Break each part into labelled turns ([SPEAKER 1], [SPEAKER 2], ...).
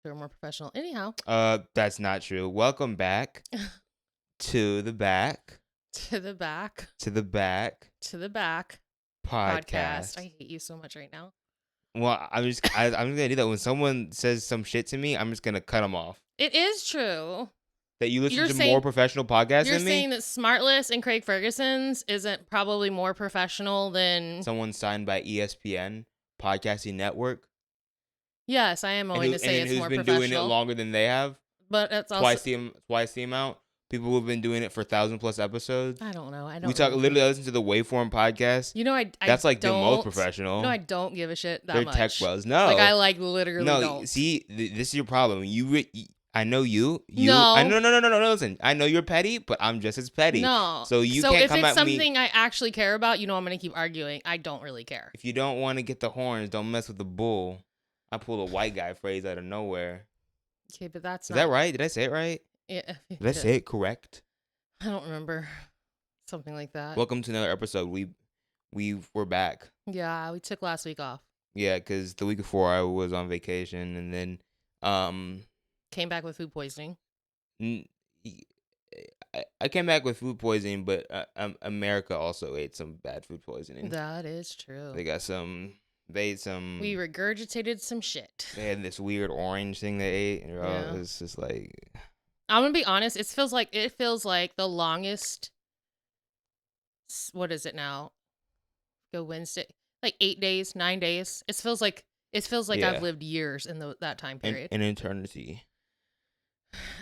[SPEAKER 1] They're more professional. Anyhow,
[SPEAKER 2] That's not true. Welcome back to the back
[SPEAKER 1] to the back,
[SPEAKER 2] to the back
[SPEAKER 1] to the back podcast. I
[SPEAKER 2] podcast.
[SPEAKER 1] hate you so much right now.
[SPEAKER 2] Well, I'm just gonna do that when someone says some shit to me. I'm just gonna cut them off.
[SPEAKER 1] It is true.
[SPEAKER 2] That you listen
[SPEAKER 1] You're
[SPEAKER 2] to
[SPEAKER 1] saying-
[SPEAKER 2] more professional podcasts
[SPEAKER 1] You're
[SPEAKER 2] than me.
[SPEAKER 1] saying that Smartless and Craig Ferguson's isn't probably more professional than.
[SPEAKER 2] Someone signed by ESPN Podcasting Network.
[SPEAKER 1] Yes, I am going to say it's
[SPEAKER 2] who's
[SPEAKER 1] more
[SPEAKER 2] been
[SPEAKER 1] professional.
[SPEAKER 2] doing it longer than they have.
[SPEAKER 1] But that's also
[SPEAKER 2] Twice the amount. People who've been doing it for 1,000+ episodes.
[SPEAKER 1] I don't know. I don't.
[SPEAKER 2] We talk
[SPEAKER 1] know.
[SPEAKER 2] literally listen to the Waveform podcast.
[SPEAKER 1] You know, I
[SPEAKER 2] That's like the most
[SPEAKER 1] don't-
[SPEAKER 2] professional.
[SPEAKER 1] No, I don't give a shit that
[SPEAKER 2] They're
[SPEAKER 1] much.
[SPEAKER 2] tech bros. No,
[SPEAKER 1] Like I literally
[SPEAKER 2] no.
[SPEAKER 1] don't.
[SPEAKER 2] See, this is your problem. I know you.
[SPEAKER 1] No.
[SPEAKER 2] No. Listen, I know you're petty, but I'm just as petty.
[SPEAKER 1] No.
[SPEAKER 2] So you can't
[SPEAKER 1] if
[SPEAKER 2] come
[SPEAKER 1] it's
[SPEAKER 2] at me.
[SPEAKER 1] something I actually care about, I'm gonna keep arguing. I don't really care.
[SPEAKER 2] If you don't want to get the horns, don't mess with the bull. I pull a white guy phrase out of nowhere.
[SPEAKER 1] Okay, but that's
[SPEAKER 2] Is that right? Did I say it right?
[SPEAKER 1] Yeah.
[SPEAKER 2] Did I say it correct?
[SPEAKER 1] I don't remember. Something like that.
[SPEAKER 2] Welcome to another episode. We're back.
[SPEAKER 1] Yeah, we took last week off.
[SPEAKER 2] Yeah, because the week before I was on vacation, and then
[SPEAKER 1] Came back with food poisoning.
[SPEAKER 2] I came back with food poisoning, but America also ate some bad food poisoning.
[SPEAKER 1] That is true.
[SPEAKER 2] They ate some.
[SPEAKER 1] We regurgitated some shit.
[SPEAKER 2] They had this weird orange thing they ate, and
[SPEAKER 1] Yeah.
[SPEAKER 2] it's just like.
[SPEAKER 1] I'm gonna be honest. It feels like the longest. What is it now? Go Wednesday, like 8 days, 9 days. It feels like
[SPEAKER 2] Yeah.
[SPEAKER 1] I've lived years in that time period.
[SPEAKER 2] An eternity.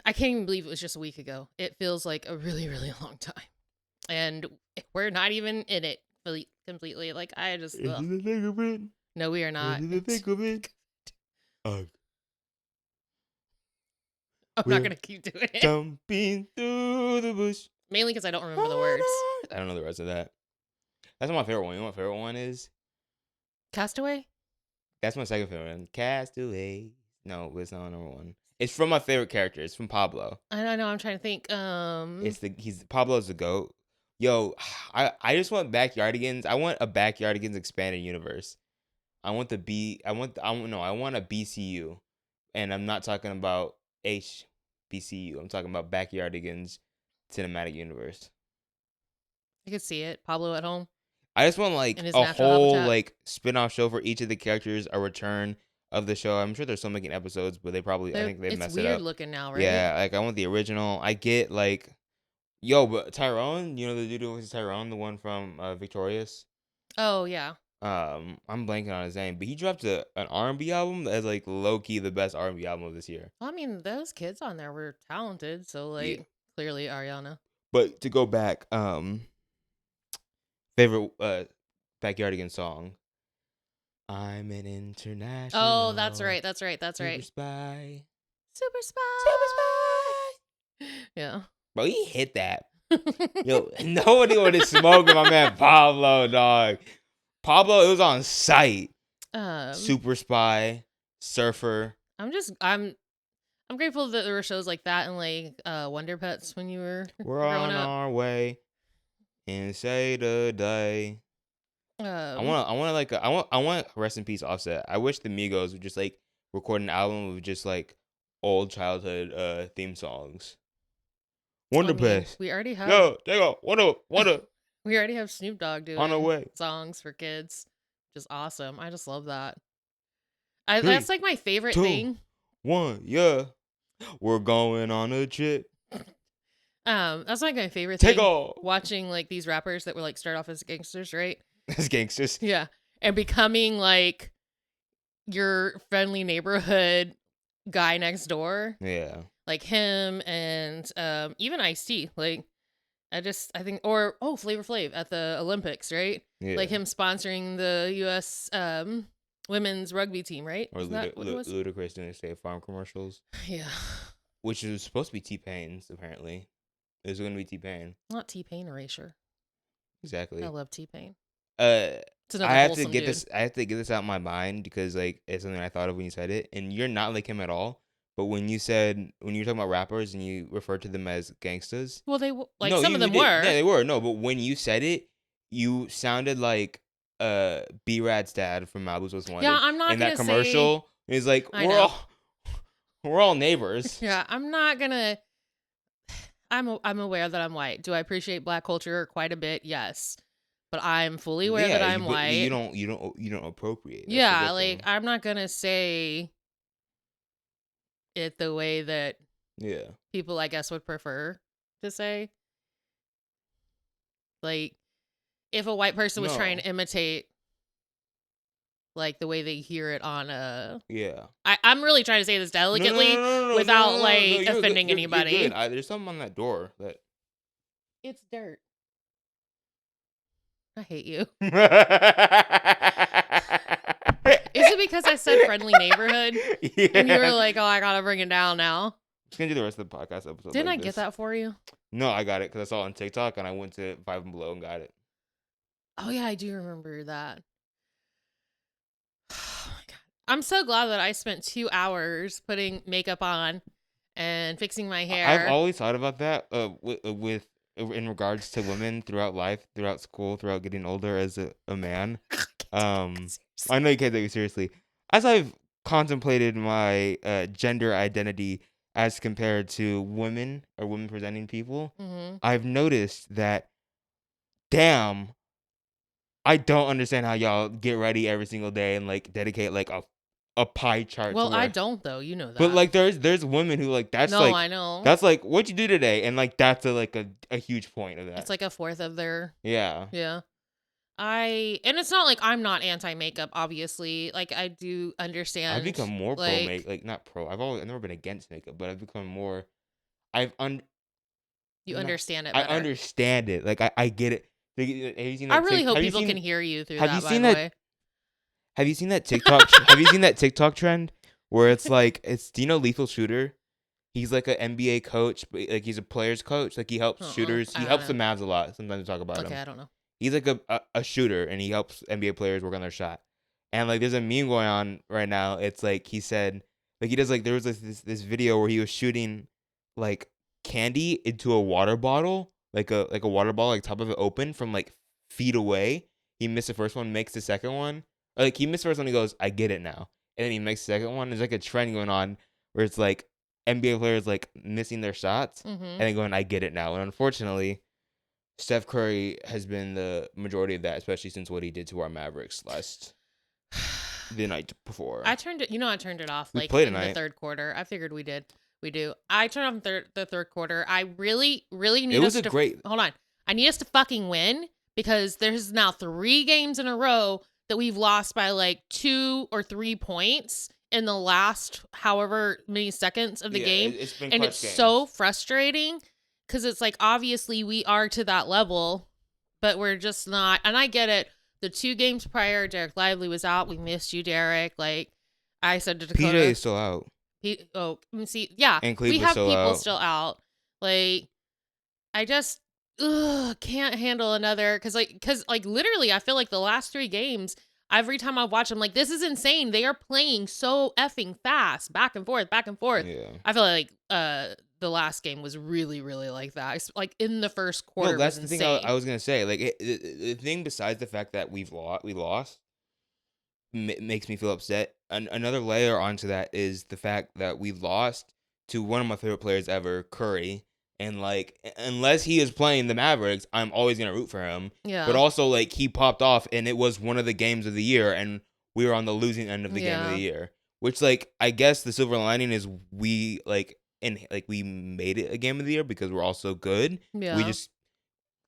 [SPEAKER 1] I can't even believe it was just a week ago. It feels like a really, really long time, and we're not even in it completely. Like I just.
[SPEAKER 2] Into the thick of it.
[SPEAKER 1] No, we are not.
[SPEAKER 2] Into the thick of it.
[SPEAKER 1] I'm
[SPEAKER 2] We're
[SPEAKER 1] not gonna keep doing it.
[SPEAKER 2] Jumping through the bush.
[SPEAKER 1] Mainly because I don't remember the words.
[SPEAKER 2] I don't know the rest of that. That's not my favorite one. You know what my favorite one is?
[SPEAKER 1] Castaway.
[SPEAKER 2] That's my second favorite one. Castaway. No, it's not number one. It's from my favorite character. It's from Pablo.
[SPEAKER 1] I know. I'm trying to think.
[SPEAKER 2] Pablo's the GOAT. Yo, I just want Backyardigans. I want a Backyardigans expanded universe. I want a BCU, and I'm not talking about HBCU. I'm talking about Backyardigans cinematic universe.
[SPEAKER 1] I could see it. Pablo at home.
[SPEAKER 2] I just want like
[SPEAKER 1] In his
[SPEAKER 2] a
[SPEAKER 1] natural
[SPEAKER 2] whole
[SPEAKER 1] habitat.
[SPEAKER 2] like spin-off show for each of the characters, a return of the show. I'm sure they're still making episodes, but I think they
[SPEAKER 1] It's
[SPEAKER 2] messed it
[SPEAKER 1] weird
[SPEAKER 2] up.
[SPEAKER 1] looking now, right?
[SPEAKER 2] Yeah, like I want the original. I get like, but Tyrone, you know the dude who was Tyrone, the one from Victorious.
[SPEAKER 1] Oh yeah.
[SPEAKER 2] I'm blanking on his name, but he dropped an R&B album that's like low key the best R&B album of this year.
[SPEAKER 1] Well, I mean, those kids on there were talented, so like
[SPEAKER 2] Yeah.
[SPEAKER 1] clearly Ariana.
[SPEAKER 2] But to go back, favorite Backyardigan song. I'm an international.
[SPEAKER 1] Oh, that's right.
[SPEAKER 2] Super spy.
[SPEAKER 1] Super spy. Yeah.
[SPEAKER 2] Bro, he hit that. Yo, nobody would have smoked my man Pablo, dog. Pablo, it was on site. Super spy, surfer.
[SPEAKER 1] I'm grateful that there were shows like that and like Wonder Pets when you were
[SPEAKER 2] We're
[SPEAKER 1] growing
[SPEAKER 2] on
[SPEAKER 1] up.
[SPEAKER 2] our way. And say the day. I want rest in peace Offset. I wish the Migos would just like record an album with just like old childhood theme songs. Wonder Pets.
[SPEAKER 1] We already have.
[SPEAKER 2] Yo, there you go. Wonder.
[SPEAKER 1] We already have Snoop Dogg doing
[SPEAKER 2] On our way.
[SPEAKER 1] songs for kids, which is awesome. I just love that.
[SPEAKER 2] Three,
[SPEAKER 1] That's like my favorite
[SPEAKER 2] 2,
[SPEAKER 1] thing.
[SPEAKER 2] 1, yeah. We're going on a trip.
[SPEAKER 1] That's like my favorite
[SPEAKER 2] Take
[SPEAKER 1] thing.
[SPEAKER 2] off.
[SPEAKER 1] Watching like these rappers that were like start off as gangsters, right?
[SPEAKER 2] As gangsters.
[SPEAKER 1] Yeah, and becoming like your friendly neighborhood guy next door.
[SPEAKER 2] Yeah.
[SPEAKER 1] Like him and even Ice-T. Like I think Flavor Flav at the Olympics, right?
[SPEAKER 2] Yeah.
[SPEAKER 1] Like him sponsoring the US women's rugby team, right?
[SPEAKER 2] Or
[SPEAKER 1] Isn't that what it was?
[SPEAKER 2] Ludacris doing State Farm commercials.
[SPEAKER 1] Yeah.
[SPEAKER 2] Which is supposed to be T-Pain's, apparently. It was going to be T-Pain.
[SPEAKER 1] Not T-Pain erasure.
[SPEAKER 2] Exactly.
[SPEAKER 1] I love T-Pain.
[SPEAKER 2] It's
[SPEAKER 1] another
[SPEAKER 2] I have to
[SPEAKER 1] wholesome
[SPEAKER 2] get
[SPEAKER 1] dude.
[SPEAKER 2] this. I have to get this out of my mind because like it's something I thought of when you said it, and you're not like him at all. But when you were talking about rappers and you referred to them as gangsters,
[SPEAKER 1] Well, they like
[SPEAKER 2] no,
[SPEAKER 1] some of them
[SPEAKER 2] did.
[SPEAKER 1] were.
[SPEAKER 2] Yeah, they were. No, but when you said it, you sounded like B-Rad's dad from Malibu's Most Wanted.
[SPEAKER 1] Yeah, I'm not
[SPEAKER 2] in
[SPEAKER 1] gonna
[SPEAKER 2] that commercial. He's like,
[SPEAKER 1] I
[SPEAKER 2] we're
[SPEAKER 1] know.
[SPEAKER 2] all We're all neighbors.
[SPEAKER 1] Yeah, I'm not gonna. I'm aware that I'm white. Do I appreciate Black culture quite a bit? Yes, but I'm fully aware that I'm
[SPEAKER 2] but
[SPEAKER 1] white.
[SPEAKER 2] you don't appropriate. That's
[SPEAKER 1] Yeah,
[SPEAKER 2] the good
[SPEAKER 1] like
[SPEAKER 2] thing.
[SPEAKER 1] I'm not gonna say it the way that people, I guess, would prefer to say. Like, if a white person was trying to imitate, like, the way they hear it on I'm really trying to say this delicately without offending anybody.
[SPEAKER 2] You're good. There's something on that door that.
[SPEAKER 1] It's dirt. I hate you. Is it because I said friendly neighborhood? Yeah. And you were like, oh, I gotta bring it down now.
[SPEAKER 2] Just gonna do the rest of the podcast episode.
[SPEAKER 1] Didn't I get that for you?
[SPEAKER 2] No, I got it because I saw it on TikTok and I went to Five and Below and got it.
[SPEAKER 1] Oh yeah, I do remember that. Oh my god. I'm so glad that I spent 2 hours putting makeup on and fixing my hair.
[SPEAKER 2] I've always thought about that with in regards to women throughout life, throughout school, throughout getting older as a man. I know you can't take it seriously. As I've contemplated my gender identity as compared to women or women presenting people, I've noticed that, damn, I don't understand how y'all get ready every single day and like dedicate like a pie chart.
[SPEAKER 1] Well, I don't though, you know that.
[SPEAKER 2] But like there's women who like that's
[SPEAKER 1] I know.
[SPEAKER 2] That's like what you do today, and like that's a huge point of that.
[SPEAKER 1] It's like a fourth of their
[SPEAKER 2] Yeah.
[SPEAKER 1] And it's not like I'm not anti-makeup, obviously. Like I do understand.
[SPEAKER 2] I've become more pro makeup, like not pro. I've never been against makeup, but I've become more.
[SPEAKER 1] You understand it better.
[SPEAKER 2] I understand it. Like I get it. Have you seen that
[SPEAKER 1] I really hope people can hear you through that.
[SPEAKER 2] Have you seen that TikTok? Have you seen that TikTok trend where it's like do you know Lethal Shooter? He's like an NBA coach, but like he's a player's coach. Like he helps shooters. He helps the Mavs a lot. Sometimes we talk about him.
[SPEAKER 1] Okay, I don't know.
[SPEAKER 2] He's like a shooter, and he helps NBA players work on their shot. And like, there's a meme going on right now. It's like he said, like he does like there was this video where he was shooting like candy into a water bottle, like a water bottle, like top of it open from like feet away. He missed the first one, makes the second one. Or, like he missed the first one, he goes, "I get it now," and then he makes the second one. There's like a trend going on where it's like NBA players like missing their shots and then going, "I get it now," and unfortunately, Steph Curry has been the majority of that, especially since what he did to our Mavericks the night before.
[SPEAKER 1] I turned it off
[SPEAKER 2] we
[SPEAKER 1] like
[SPEAKER 2] played
[SPEAKER 1] in
[SPEAKER 2] tonight.
[SPEAKER 1] The third quarter. I figured we do. I turned off the third quarter. I really need us to hold on. I need us to fucking win because there's now 3 games in a row that we've lost by like 2 or 3 points in the last however many seconds of the game.
[SPEAKER 2] It's been
[SPEAKER 1] and it's
[SPEAKER 2] games.
[SPEAKER 1] So frustrating. Because it's like, obviously, we are to that level, but we're just not. And I get it. The 2 games prior, Derek Lively was out. We missed you, Derek. Like, I said to Dakota.
[SPEAKER 2] PJ is still out.
[SPEAKER 1] See, yeah.
[SPEAKER 2] And
[SPEAKER 1] we have
[SPEAKER 2] still
[SPEAKER 1] people
[SPEAKER 2] out.
[SPEAKER 1] still out. Like, I just can't handle another. Because literally, I feel like the last 3 games, every time I watch them, like, this is insane. They are playing so effing fast. Back and forth, back and forth.
[SPEAKER 2] Yeah.
[SPEAKER 1] I feel like, the last game was really, really like that. It's like in the first quarter. No,
[SPEAKER 2] that's the thing I was gonna say. Like the thing besides the fact that we lost makes me feel upset. Another layer onto that is the fact that we lost to one of my favorite players ever, Curry. And like, unless he is playing the Mavericks, I'm always gonna root for him.
[SPEAKER 1] Yeah.
[SPEAKER 2] But also, like, he popped off, and it was one of the games of the year, and we were on the losing end of the game of the year. Which, like, I guess the silver lining is we we made it a game of the year because we're all so good.
[SPEAKER 1] Yeah.
[SPEAKER 2] We just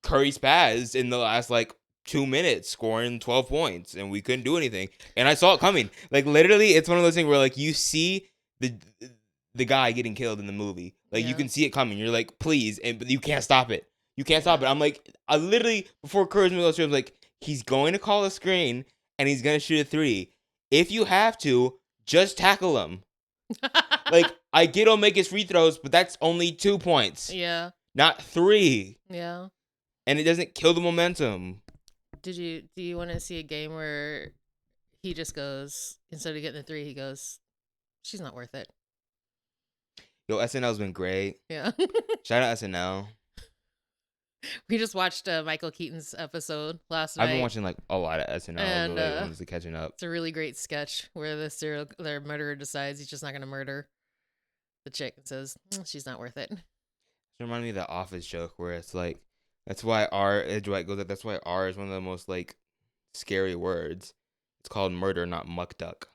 [SPEAKER 2] Curry spazzed in the last like 2 minutes, scoring 12 points, and we couldn't do anything. And I saw it coming. Like literally, it's one of those things where like you see the guy getting killed in the movie. Like you can see it coming. You're like, please, but you can't stop it. You can't stop it. I'm like, I literally before Curry's middle stream, I was like, he's going to call a screen and he's gonna shoot a 3. If you have to, just tackle him. Like, I get he'll make his free throws, but that's only 2 points.
[SPEAKER 1] Yeah.
[SPEAKER 2] Not 3.
[SPEAKER 1] Yeah.
[SPEAKER 2] And it doesn't kill the momentum.
[SPEAKER 1] Do you want to see a game where he just goes, instead of getting the 3, he goes, she's not worth it.
[SPEAKER 2] Yo, SNL's been great.
[SPEAKER 1] Yeah.
[SPEAKER 2] Shout out SNL.
[SPEAKER 1] We just watched Michael Keaton's episode last night.
[SPEAKER 2] I've been watching like a lot of SNL, and honestly catching up.
[SPEAKER 1] It's a really great sketch where the murderer decides he's just not going to murder. the chick and says, she's not worth it.
[SPEAKER 2] It reminded me of the Office joke where it's like, that's why Dwight goes, that's why R is one of the most, like, scary words. It's called murder, not muck duck.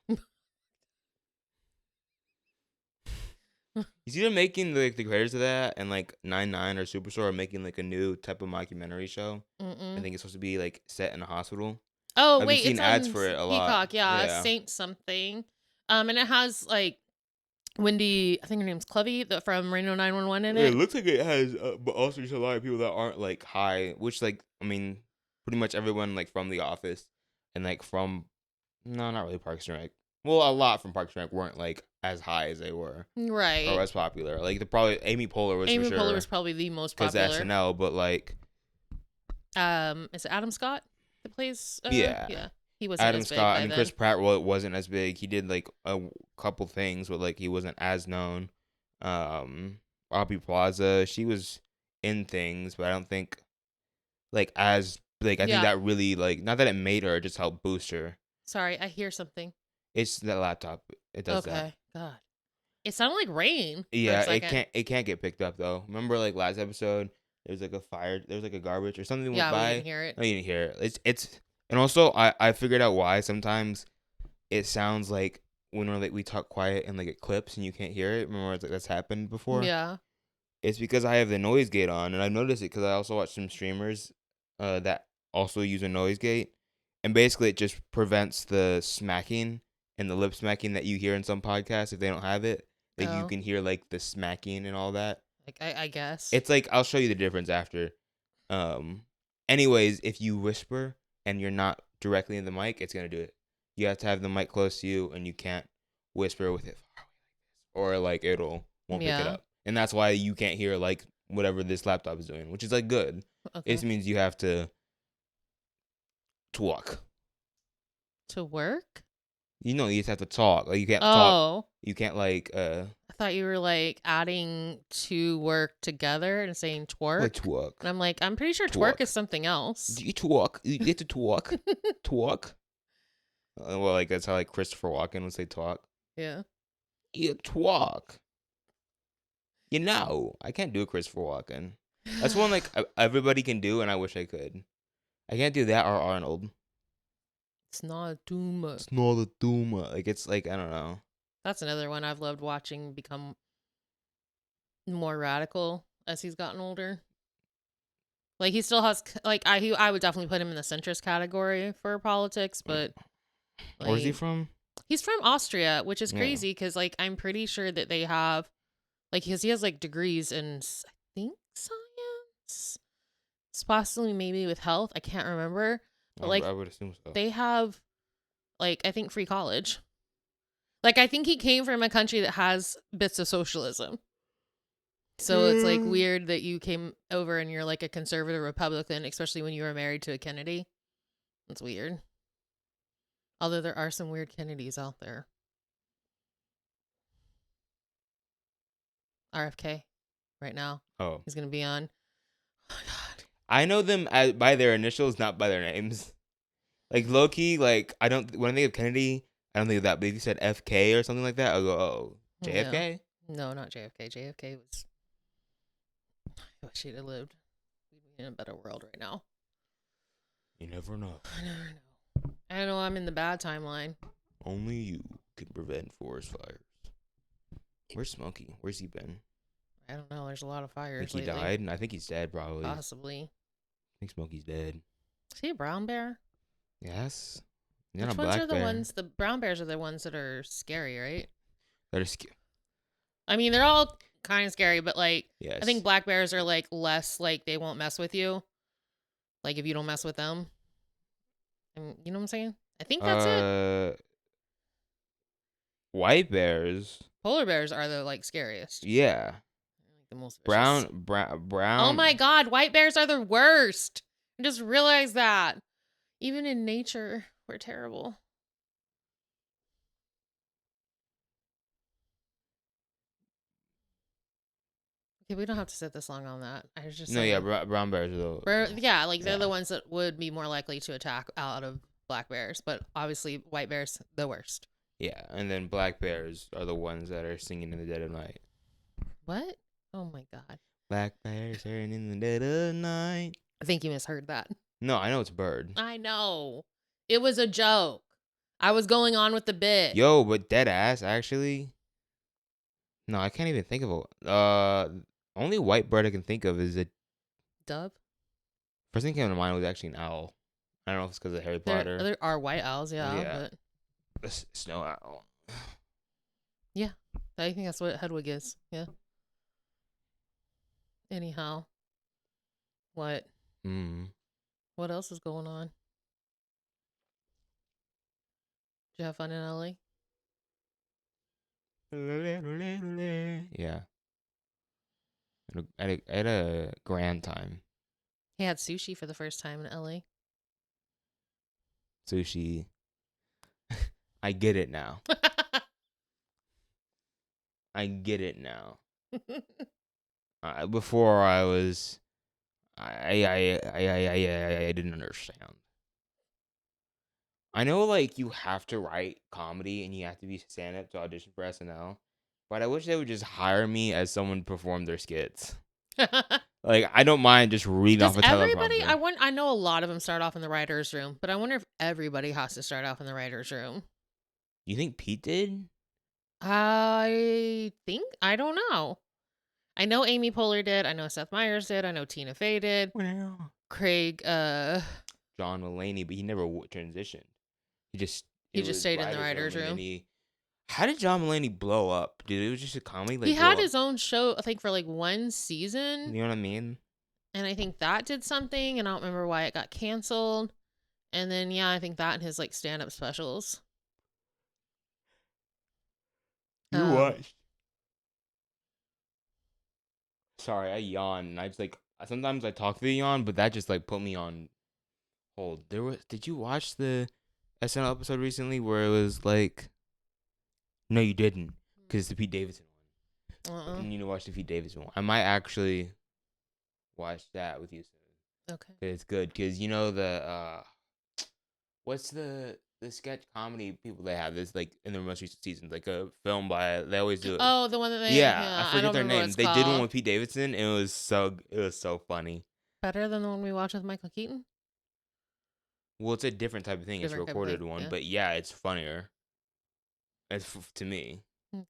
[SPEAKER 2] You see them making the creators of that, and like 9 or Superstore are making like a new type of mockumentary show. I think it's supposed to be like set in a hospital.
[SPEAKER 1] Oh wait, it's ads for it a lot. Yeah, Saint something. And it has like Wendy, I think her name's Clevy, from Reno 911 in it.
[SPEAKER 2] It looks like it has, but also there's a lot of people that aren't like high, which like I mean, pretty much everyone like from The Office, and like from, no, not really Parks and Rec. Well, a lot from Parks and Rec weren't like as high as they were,
[SPEAKER 1] right,
[SPEAKER 2] or as popular. Like probably Amy Poehler was.
[SPEAKER 1] Amy Poehler was probably the most popular.
[SPEAKER 2] Because SNL, but like,
[SPEAKER 1] is it Adam Scott that plays?
[SPEAKER 2] Yeah.
[SPEAKER 1] He wasn't
[SPEAKER 2] Adam
[SPEAKER 1] as big
[SPEAKER 2] Scott.
[SPEAKER 1] by
[SPEAKER 2] I mean,
[SPEAKER 1] then.
[SPEAKER 2] Chris Pratt wasn't as big. He did like a couple things, but like he wasn't as known. Aubrey Plaza, she was in things, but I don't think like as like I think that really like, not that it made her, it just helped boost her.
[SPEAKER 1] Sorry, I hear something.
[SPEAKER 2] It's the laptop. It does that.
[SPEAKER 1] Okay, God. It sounded like rain.
[SPEAKER 2] Yeah, it can't get picked up though. Remember like last episode, there was like a fire, there was like a garbage or something went by.
[SPEAKER 1] Yeah, we didn't hear it.
[SPEAKER 2] No, you didn't hear it. It's and also I figured out why sometimes it sounds like when we talk quiet and like it clips and you can't hear it. Remember that's happened before?
[SPEAKER 1] Yeah.
[SPEAKER 2] It's because I have the noise gate on, and I noticed it because I also watch some streamers that also use a noise gate, and basically it just prevents the smacking and the lip smacking that you hear in some podcasts if they don't have it. Like you can hear like the smacking and all that.
[SPEAKER 1] Like I guess.
[SPEAKER 2] It's like, I'll show you the difference after. Anyways, if you whisper and you're not directly in the mic, it's gonna do it. You have to have the mic close to you, and you can't whisper with it far away like this, or like won't pick it up. And that's why you can't hear like whatever this laptop is doing, which is like good. Okay. It just means you have to talk.
[SPEAKER 1] To work?
[SPEAKER 2] You just have to talk. Like you can't talk. You can't like
[SPEAKER 1] I thought you were like adding to work together and saying twerk.
[SPEAKER 2] Like twerk.
[SPEAKER 1] And I'm like, I'm pretty sure twerk is something else.
[SPEAKER 2] You twerk. You get to twerk. Twerk. Well, like that's how like Christopher Walken would say talk.
[SPEAKER 1] Yeah.
[SPEAKER 2] You twerk. You know, I can't do a Christopher Walken. That's one like everybody can do, and I wish I could. I can't do that or Arnold.
[SPEAKER 1] It's not a tumor.
[SPEAKER 2] It's not a tumor. Like it's like, I don't know.
[SPEAKER 1] That's another one I've loved watching become more radical as he's gotten older. Like he still has like I would definitely put him in the centrist category for politics, but
[SPEAKER 2] like, where's he from?
[SPEAKER 1] He's from Austria, which is crazy because like I'm pretty sure that they have like, because he has like degrees in I think science, it's possibly maybe with health. I can't remember, but like
[SPEAKER 2] I would assume so.
[SPEAKER 1] They have like I think free college. Like I think he came from a country that has bits of socialism. So it's like weird that you came over and you're like a conservative Republican, especially when you were married to a Kennedy. It's weird. Although there are some weird Kennedys out there. RFK right now.
[SPEAKER 2] Oh.
[SPEAKER 1] He's going to be on. Oh, God.
[SPEAKER 2] I know them by their initials, not by their names. Like low-key, like when I think of Kennedy, I don't think of that. But if you said FK or something like that, I'll go, oh, JFK?
[SPEAKER 1] No, not JFK. JFK was... I wish he'd have lived. We'd be in a better world right now.
[SPEAKER 2] You never know.
[SPEAKER 1] I never know. I know I'm in the bad timeline.
[SPEAKER 2] Only you can prevent forest fires. Where's Smokey? Where's he been?
[SPEAKER 1] I don't know. There's a lot of fires.
[SPEAKER 2] I think he died, and I think he's dead, probably.
[SPEAKER 1] Possibly.
[SPEAKER 2] I think Smokey's dead.
[SPEAKER 1] Is he a brown bear?
[SPEAKER 2] Yes.
[SPEAKER 1] Which ones are the ones? The brown bears are the ones that are scary, right?
[SPEAKER 2] That are scary.
[SPEAKER 1] I mean, they're all kind of scary, but like,
[SPEAKER 2] yes.
[SPEAKER 1] I think black bears are like less like they won't mess with you. Like if you don't mess with them. And you know what I'm saying? I think that's it.
[SPEAKER 2] White bears.
[SPEAKER 1] Polar bears are the like scariest.
[SPEAKER 2] Yeah.
[SPEAKER 1] Like the most
[SPEAKER 2] brown.
[SPEAKER 1] Oh my God, white bears are the worst. I just realized that. Even in nature, we're terrible. Okay, we don't have to sit this long on that. I was just
[SPEAKER 2] saying. Yeah, brown bears are
[SPEAKER 1] they're the ones that would be more likely to attack out of black bears, but obviously white bears the worst.
[SPEAKER 2] Yeah, and then black bears are the ones that are singing in the dead of night.
[SPEAKER 1] What? Oh my god.
[SPEAKER 2] Black bears hearing in the dead of night.
[SPEAKER 1] I think you misheard that.
[SPEAKER 2] No, I know it's Bird.
[SPEAKER 1] I know. It was a joke. I was going on with the bit.
[SPEAKER 2] Yo, but dead ass actually. No, I can't even think of a. Only white bird I can think of is a
[SPEAKER 1] dove.
[SPEAKER 2] First thing that came to mind was actually an owl. I don't know if it's because of Harry Potter.
[SPEAKER 1] There are white owls, yeah.
[SPEAKER 2] But a snow owl.
[SPEAKER 1] Yeah, I think that's what Hedwig is. Yeah. Anyhow, what? What else is going on? Did you have fun in LA?
[SPEAKER 2] Yeah. I had a grand time.
[SPEAKER 1] He had sushi for the first time in LA.
[SPEAKER 2] Sushi. I get it now. I get it now. Before I was, I didn't understand. I know, like, you have to write comedy and you have to be stand-up to audition for SNL, but I wish they would just hire me as someone to perform their skits. Like, I don't mind just reading off a teleprompter.
[SPEAKER 1] I know a lot of them start off in the writer's room, but I wonder if everybody has to start off in the writer's room.
[SPEAKER 2] You think Pete did?
[SPEAKER 1] I don't know. I know Amy Poehler did. I know Seth Meyers did. I know Tina Fey did.
[SPEAKER 2] Well,
[SPEAKER 1] Craig,
[SPEAKER 2] John Mulaney, but he never transitioned. He just
[SPEAKER 1] stayed in the writer's room.
[SPEAKER 2] How did John Mulaney blow up? Dude, it was just a comedy. Like,
[SPEAKER 1] he had his own show, I think, for like one season.
[SPEAKER 2] You know what I mean?
[SPEAKER 1] And I think that did something, and I don't remember why it got canceled. And then, yeah, I think that and his like stand-up specials.
[SPEAKER 2] You watched? Sorry, I yawn. And I just like sometimes I talk through the yawn, but that just like put me on hold. Did you watch the SNL episode recently where it was like? No, you didn't, because it's the Pete Davidson one. You need to watch the Pete Davidson one. I might actually watch that with you soon.
[SPEAKER 1] Okay.
[SPEAKER 2] It's good because you know the what's the sketch comedy people they have this like in their most recent seasons, like a film by they always do it.
[SPEAKER 1] Oh, the one that they
[SPEAKER 2] I forget their name. They did one with Pete Davidson and it was so funny.
[SPEAKER 1] Better than the one we watched with Michael Keaton?
[SPEAKER 2] Well, it's a different type of thing. It's a recorded one, yeah. But yeah, it's funnier. It's to me. Okay.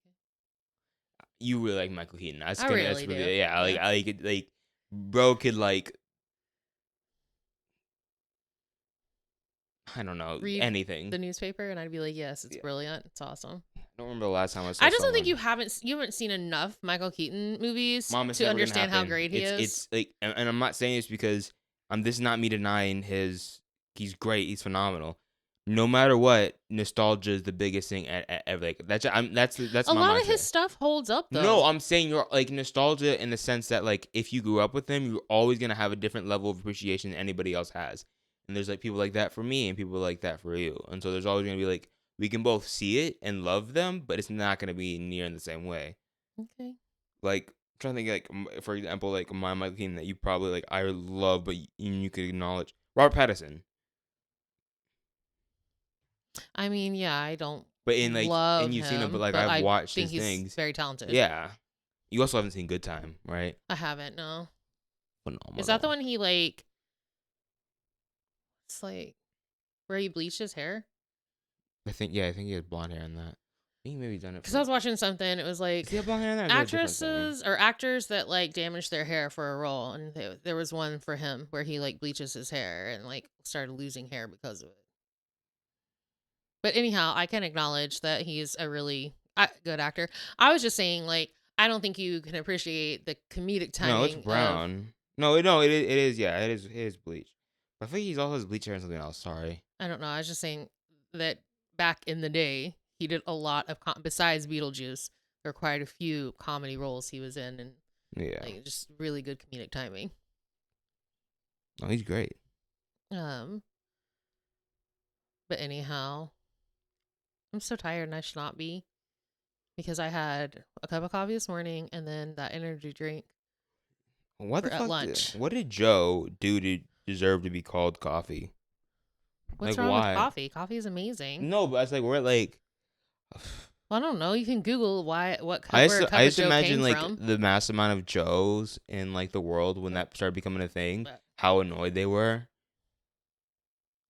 [SPEAKER 2] You really like Michael Keaton.
[SPEAKER 1] I really do.
[SPEAKER 2] Yeah, I like it. Like, bro could like, I don't know,
[SPEAKER 1] read
[SPEAKER 2] anything.
[SPEAKER 1] The newspaper, and I'd be like, yes, it's brilliant. It's awesome.
[SPEAKER 2] I don't remember the last time I saw.
[SPEAKER 1] I just don't think you haven't seen enough Michael Keaton movies to understand how great he is.
[SPEAKER 2] It's like, and I'm not saying this because this is not me denying he's great. He's phenomenal. No matter what, nostalgia is the biggest thing. Like that's
[SPEAKER 1] a lot of his stuff holds up though.
[SPEAKER 2] No, I'm saying you're like nostalgia in the sense that like if you grew up with him, you're always gonna have a different level of appreciation than anybody else has. And there's like people like that for me and people like that for you. And so there's always gonna be like we can both see it and love them, but it's not gonna be near in the same way.
[SPEAKER 1] Okay.
[SPEAKER 2] Like I'm trying to think like for example like my Michael Keaton that you probably like I love, but you could acknowledge Robert Pattinson.
[SPEAKER 1] I mean, yeah, I don't.
[SPEAKER 2] But in like,
[SPEAKER 1] love
[SPEAKER 2] and you've
[SPEAKER 1] him,
[SPEAKER 2] seen him, but like I've watched his things.
[SPEAKER 1] He's very talented.
[SPEAKER 2] Yeah, you also haven't seen Good Time, right?
[SPEAKER 1] I haven't. No.
[SPEAKER 2] Phenomenal.
[SPEAKER 1] Is that the one he like? It's like where he bleached his hair.
[SPEAKER 2] I think he has blonde hair in that. I think maybe done it.
[SPEAKER 1] Because I was watching something. It was like actresses or actors that like damaged their hair for a role, and there was one for him where he like bleaches his hair and like started losing hair because of it. But anyhow, I can acknowledge that he's a really good actor. I was just saying, like, I don't think you can appreciate the comedic timing.
[SPEAKER 2] No, it's brown. No, it is. Yeah, it is bleached. But I think he's also has bleached hair and something else. Sorry.
[SPEAKER 1] I don't know. I was just saying that back in the day, he did a lot of besides Beetlejuice. There were quite a few comedy roles he was in, and like, just really good comedic timing.
[SPEAKER 2] Oh, he's great.
[SPEAKER 1] But anyhow. I'm so tired and I should not be because I had a cup of coffee this morning and then that energy drink at lunch.
[SPEAKER 2] What did Joe do to deserve to be called coffee?
[SPEAKER 1] What's wrong with coffee? Coffee is amazing.
[SPEAKER 2] No, but it's like we're like
[SPEAKER 1] Well, I don't know. You can Google where a cup
[SPEAKER 2] I
[SPEAKER 1] of
[SPEAKER 2] used to
[SPEAKER 1] Joe
[SPEAKER 2] imagine
[SPEAKER 1] came
[SPEAKER 2] like
[SPEAKER 1] from.
[SPEAKER 2] the mass amount of Joes in like the world when that started becoming a thing. How annoyed they were.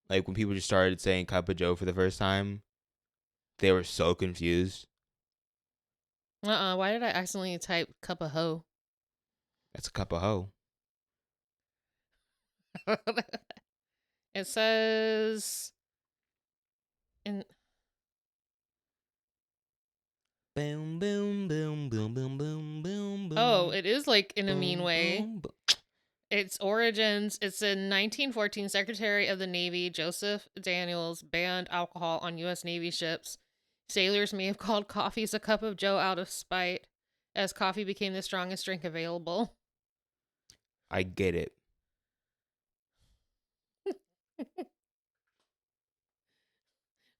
[SPEAKER 2] Like when people just started saying cup of Joe for the first time, they were so confused.
[SPEAKER 1] Why did I accidentally type cup of hoe?
[SPEAKER 2] That's a cup of hoe.
[SPEAKER 1] It says in
[SPEAKER 2] Boom, boom, boom, boom, boom, boom, boom, boom.
[SPEAKER 1] Oh, it is like in a mean way. Its origins, it's in 1914, Secretary of the Navy Joseph Daniels banned alcohol on U.S. Navy ships. Sailors may have called coffees a cup of Joe out of spite, as coffee became the strongest drink available.
[SPEAKER 2] I get it.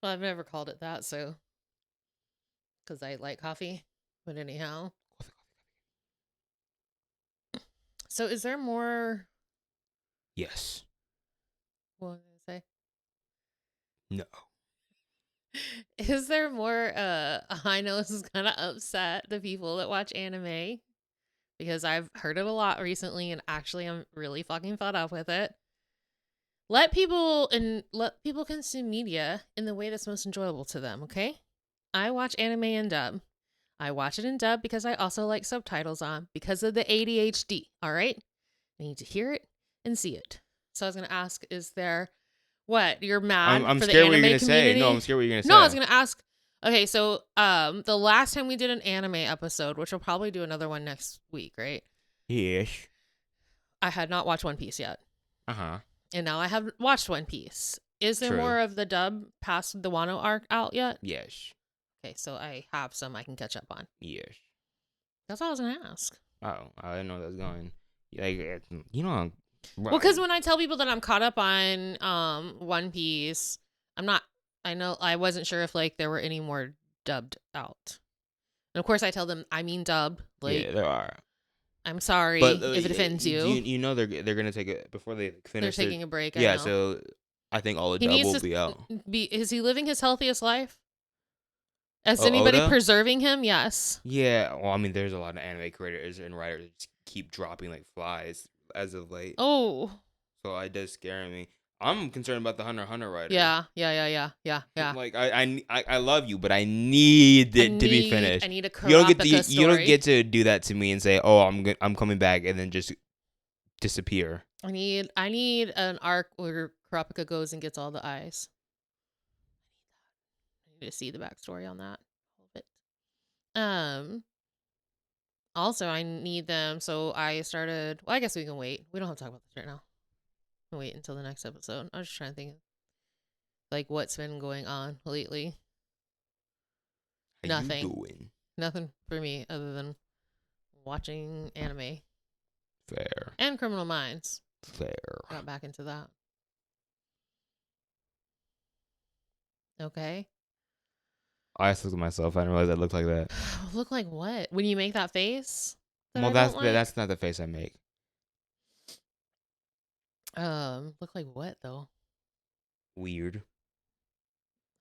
[SPEAKER 1] Well, I've never called it that, so. Because I like coffee. But anyhow. So is there more?
[SPEAKER 2] Yes.
[SPEAKER 1] What did I say?
[SPEAKER 2] No.
[SPEAKER 1] Is there more? I know this is gonna upset the people that watch anime because I've heard it a lot recently, and actually I'm really fucking fed up with it. Let people consume media in the way that's most enjoyable to them. Okay, I watch anime in dub. I watch it in dub because I also like subtitles on because of the ADHD. All right, I need to hear it and see it. So I was gonna ask, is there? What? You're mad
[SPEAKER 2] I'm
[SPEAKER 1] for the
[SPEAKER 2] scared
[SPEAKER 1] anime
[SPEAKER 2] what you're gonna
[SPEAKER 1] community?
[SPEAKER 2] say. No, I'm scared what you're gonna say.
[SPEAKER 1] No, I was gonna ask. Okay, so the last time we did an anime episode, which we'll probably do another one next week, right?
[SPEAKER 2] Yes.
[SPEAKER 1] I had not watched One Piece yet.
[SPEAKER 2] Uh-huh.
[SPEAKER 1] And now I have watched One Piece. Is there more of the dub past the Wano arc out yet?
[SPEAKER 2] Yes.
[SPEAKER 1] Okay, so I have some I can catch up on.
[SPEAKER 2] Yes.
[SPEAKER 1] That's all I was gonna ask.
[SPEAKER 2] Oh, I didn't know that was going. Like, you know.
[SPEAKER 1] Well, because when I tell people that I'm caught up on One Piece, I'm not. I know I wasn't sure if like there were any more dubbed out. And of course, I tell them I mean dub. Like,
[SPEAKER 2] yeah, there are.
[SPEAKER 1] I'm sorry
[SPEAKER 2] but,
[SPEAKER 1] if it offends you.
[SPEAKER 2] You know they're gonna take it before they finish.
[SPEAKER 1] They're taking a break.
[SPEAKER 2] Yeah,
[SPEAKER 1] I know.
[SPEAKER 2] so I think all the dub will be out.
[SPEAKER 1] Is he living his healthiest life? Is anybody
[SPEAKER 2] Oda?
[SPEAKER 1] preserving him? Yes.
[SPEAKER 2] Yeah, well, I mean, there's a lot of anime creators and writers that keep dropping like flies as of late.
[SPEAKER 1] Oh.
[SPEAKER 2] So it does scare me. I'm concerned about the Hunter x Hunter writer.
[SPEAKER 1] Yeah.
[SPEAKER 2] Like I love you, but I need it to be finished.
[SPEAKER 1] I need a Kurapika story.
[SPEAKER 2] You don't get to do that to me and say, "Oh, I'm coming back," and then just disappear.
[SPEAKER 1] I need an arc where Kurapika goes and gets all the eyes. I need to see the backstory on that a little bit. Also, I need them. So I started. Well, I guess we can wait. We don't have to talk about this right now. We'll wait until the next episode. I was just trying to think, like, what's been going on lately. Nothing. Nothing for me other than watching anime.
[SPEAKER 2] Fair.
[SPEAKER 1] And Criminal Minds.
[SPEAKER 2] Fair.
[SPEAKER 1] Got back into that. Okay.
[SPEAKER 2] I just looked at myself. I didn't realize I looked like that.
[SPEAKER 1] Look like what? When you make that face?
[SPEAKER 2] Well, that's not the face I make.
[SPEAKER 1] Look like what though?
[SPEAKER 2] Weird.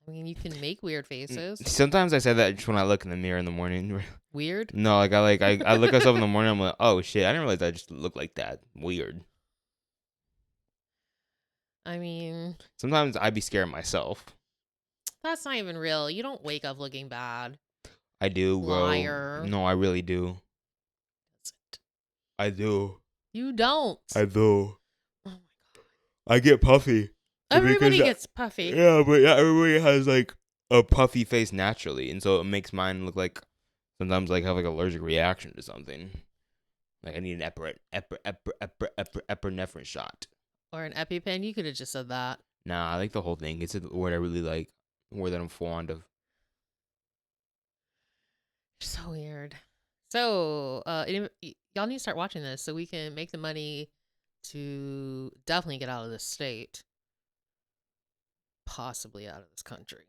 [SPEAKER 1] I mean, you can make weird faces.
[SPEAKER 2] Sometimes I say that just when I look in the mirror in the morning.
[SPEAKER 1] Weird?
[SPEAKER 2] No, I look at myself in the morning. I'm like, oh shit! I didn't realize I just look like that. Weird.
[SPEAKER 1] I mean,
[SPEAKER 2] sometimes I be scared of myself.
[SPEAKER 1] That's not even real. You don't wake up looking bad.
[SPEAKER 2] I do, bro.
[SPEAKER 1] Liar.
[SPEAKER 2] No, I really do. I do.
[SPEAKER 1] You don't.
[SPEAKER 2] I do.
[SPEAKER 1] Oh my god.
[SPEAKER 2] I get puffy.
[SPEAKER 1] Everybody gets puffy.
[SPEAKER 2] Yeah, but everybody has like a puffy face naturally, and so it makes mine look like sometimes like have like allergic reaction to something. Like I need an epinephrine shot.
[SPEAKER 1] Or an EpiPen. You could have just said that.
[SPEAKER 2] Nah, I like the whole thing. It's a word I really like. A word that I'm fond of.
[SPEAKER 1] So weird. So, y'all need to start watching this so we can make the money to definitely get out of this state. Possibly out of this country.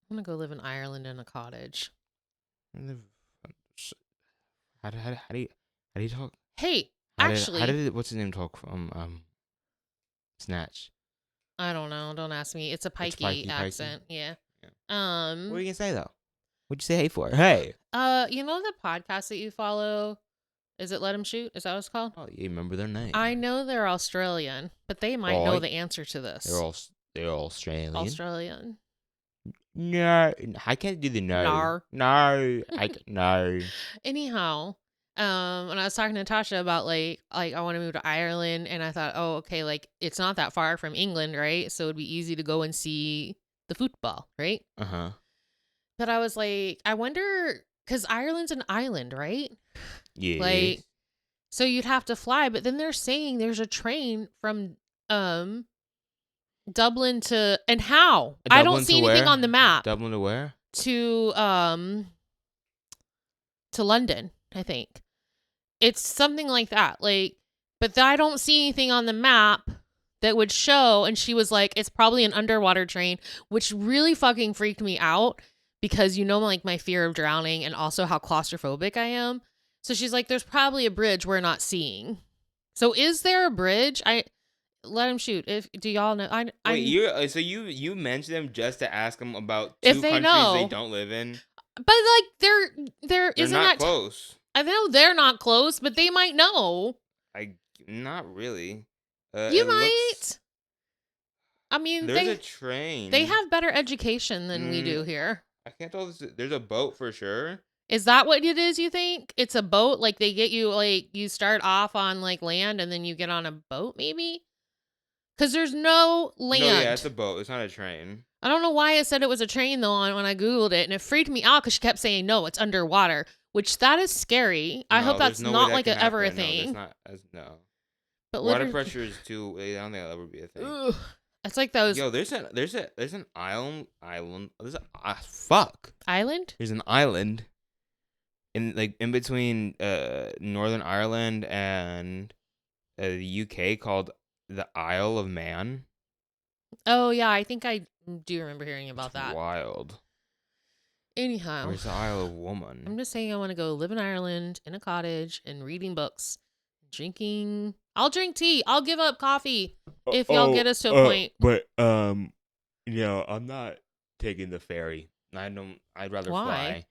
[SPEAKER 1] I'm gonna go live in Ireland in a cottage.
[SPEAKER 2] How do you talk?
[SPEAKER 1] Hey,
[SPEAKER 2] how
[SPEAKER 1] actually,
[SPEAKER 2] did what's his name talk from Snatch?
[SPEAKER 1] I don't know. Don't ask me. It's a pikey accent. Yeah.
[SPEAKER 2] Yeah. What are you gonna say though? What'd you say hey for? Hey.
[SPEAKER 1] You know the podcast that you follow? Is it Let 'Em Shoot? Is that what it's called?
[SPEAKER 2] Oh, you remember their name?
[SPEAKER 1] I know they're Australian, but they might know the answer to this.
[SPEAKER 2] They're Australian.
[SPEAKER 1] Australian.
[SPEAKER 2] No, I can't do the no. No, no.
[SPEAKER 1] Anyhow, when I was talking to Natasha about like I want to move to Ireland, and I thought, oh, okay, like it's not that far from England, right? So it'd be easy to go and see the football, right? But I was like, I wonder, because Ireland's an island, right?
[SPEAKER 2] Yeah.
[SPEAKER 1] Like, so you'd have to fly, but then they're saying there's a train from Dublin to, and how? I don't see anything on the map.
[SPEAKER 2] Dublin to where?
[SPEAKER 1] To London, I think. It's something like that. Like, but I don't see anything on the map that would show. And she was like, it's probably an underwater train, which really fucking freaked me out because like my fear of drowning and also how claustrophobic I am. So she's like, there's probably a bridge we're not seeing. So is there a bridge? Let him shoot. Do y'all know?
[SPEAKER 2] Wait, so you mentioned them just to ask them about two countries they don't live in?
[SPEAKER 1] But like they're isn't
[SPEAKER 2] not close.
[SPEAKER 1] I know they're not close, but they might know.
[SPEAKER 2] Not really.
[SPEAKER 1] You might. I mean,
[SPEAKER 2] there's a train.
[SPEAKER 1] They have better education than we do here.
[SPEAKER 2] I can't tell. There's a boat for sure.
[SPEAKER 1] Is that what it is, you think? It's a boat? Like, they get you, like, you start off on, like, land, and then you get on a boat, maybe? Because there's no land.
[SPEAKER 2] No, yeah, it's a boat. It's not a train.
[SPEAKER 1] I don't know why it said it was a train, though, when I Googled it, and it freaked me out because she kept saying, no, it's underwater, which that is scary. I hope that's not, like, ever a thing.
[SPEAKER 2] No, that's not, no.
[SPEAKER 1] But
[SPEAKER 2] water pressure is too, I don't think that'll ever be a thing.
[SPEAKER 1] Ugh. It's like those.
[SPEAKER 2] Yo, there's an island. Fuck.
[SPEAKER 1] Island?
[SPEAKER 2] There's an island. In between Northern Ireland and the UK called the Isle of Man.
[SPEAKER 1] Oh yeah, I think I do remember hearing about that.
[SPEAKER 2] Wild.
[SPEAKER 1] Anyhow,
[SPEAKER 2] where's the Isle of Woman?
[SPEAKER 1] I'm just saying I want to go live in Ireland in a cottage and reading books, drinking. I'll drink tea. I'll give up coffee if y'all get us to a point.
[SPEAKER 2] But I'm not taking the ferry. I'd rather fly.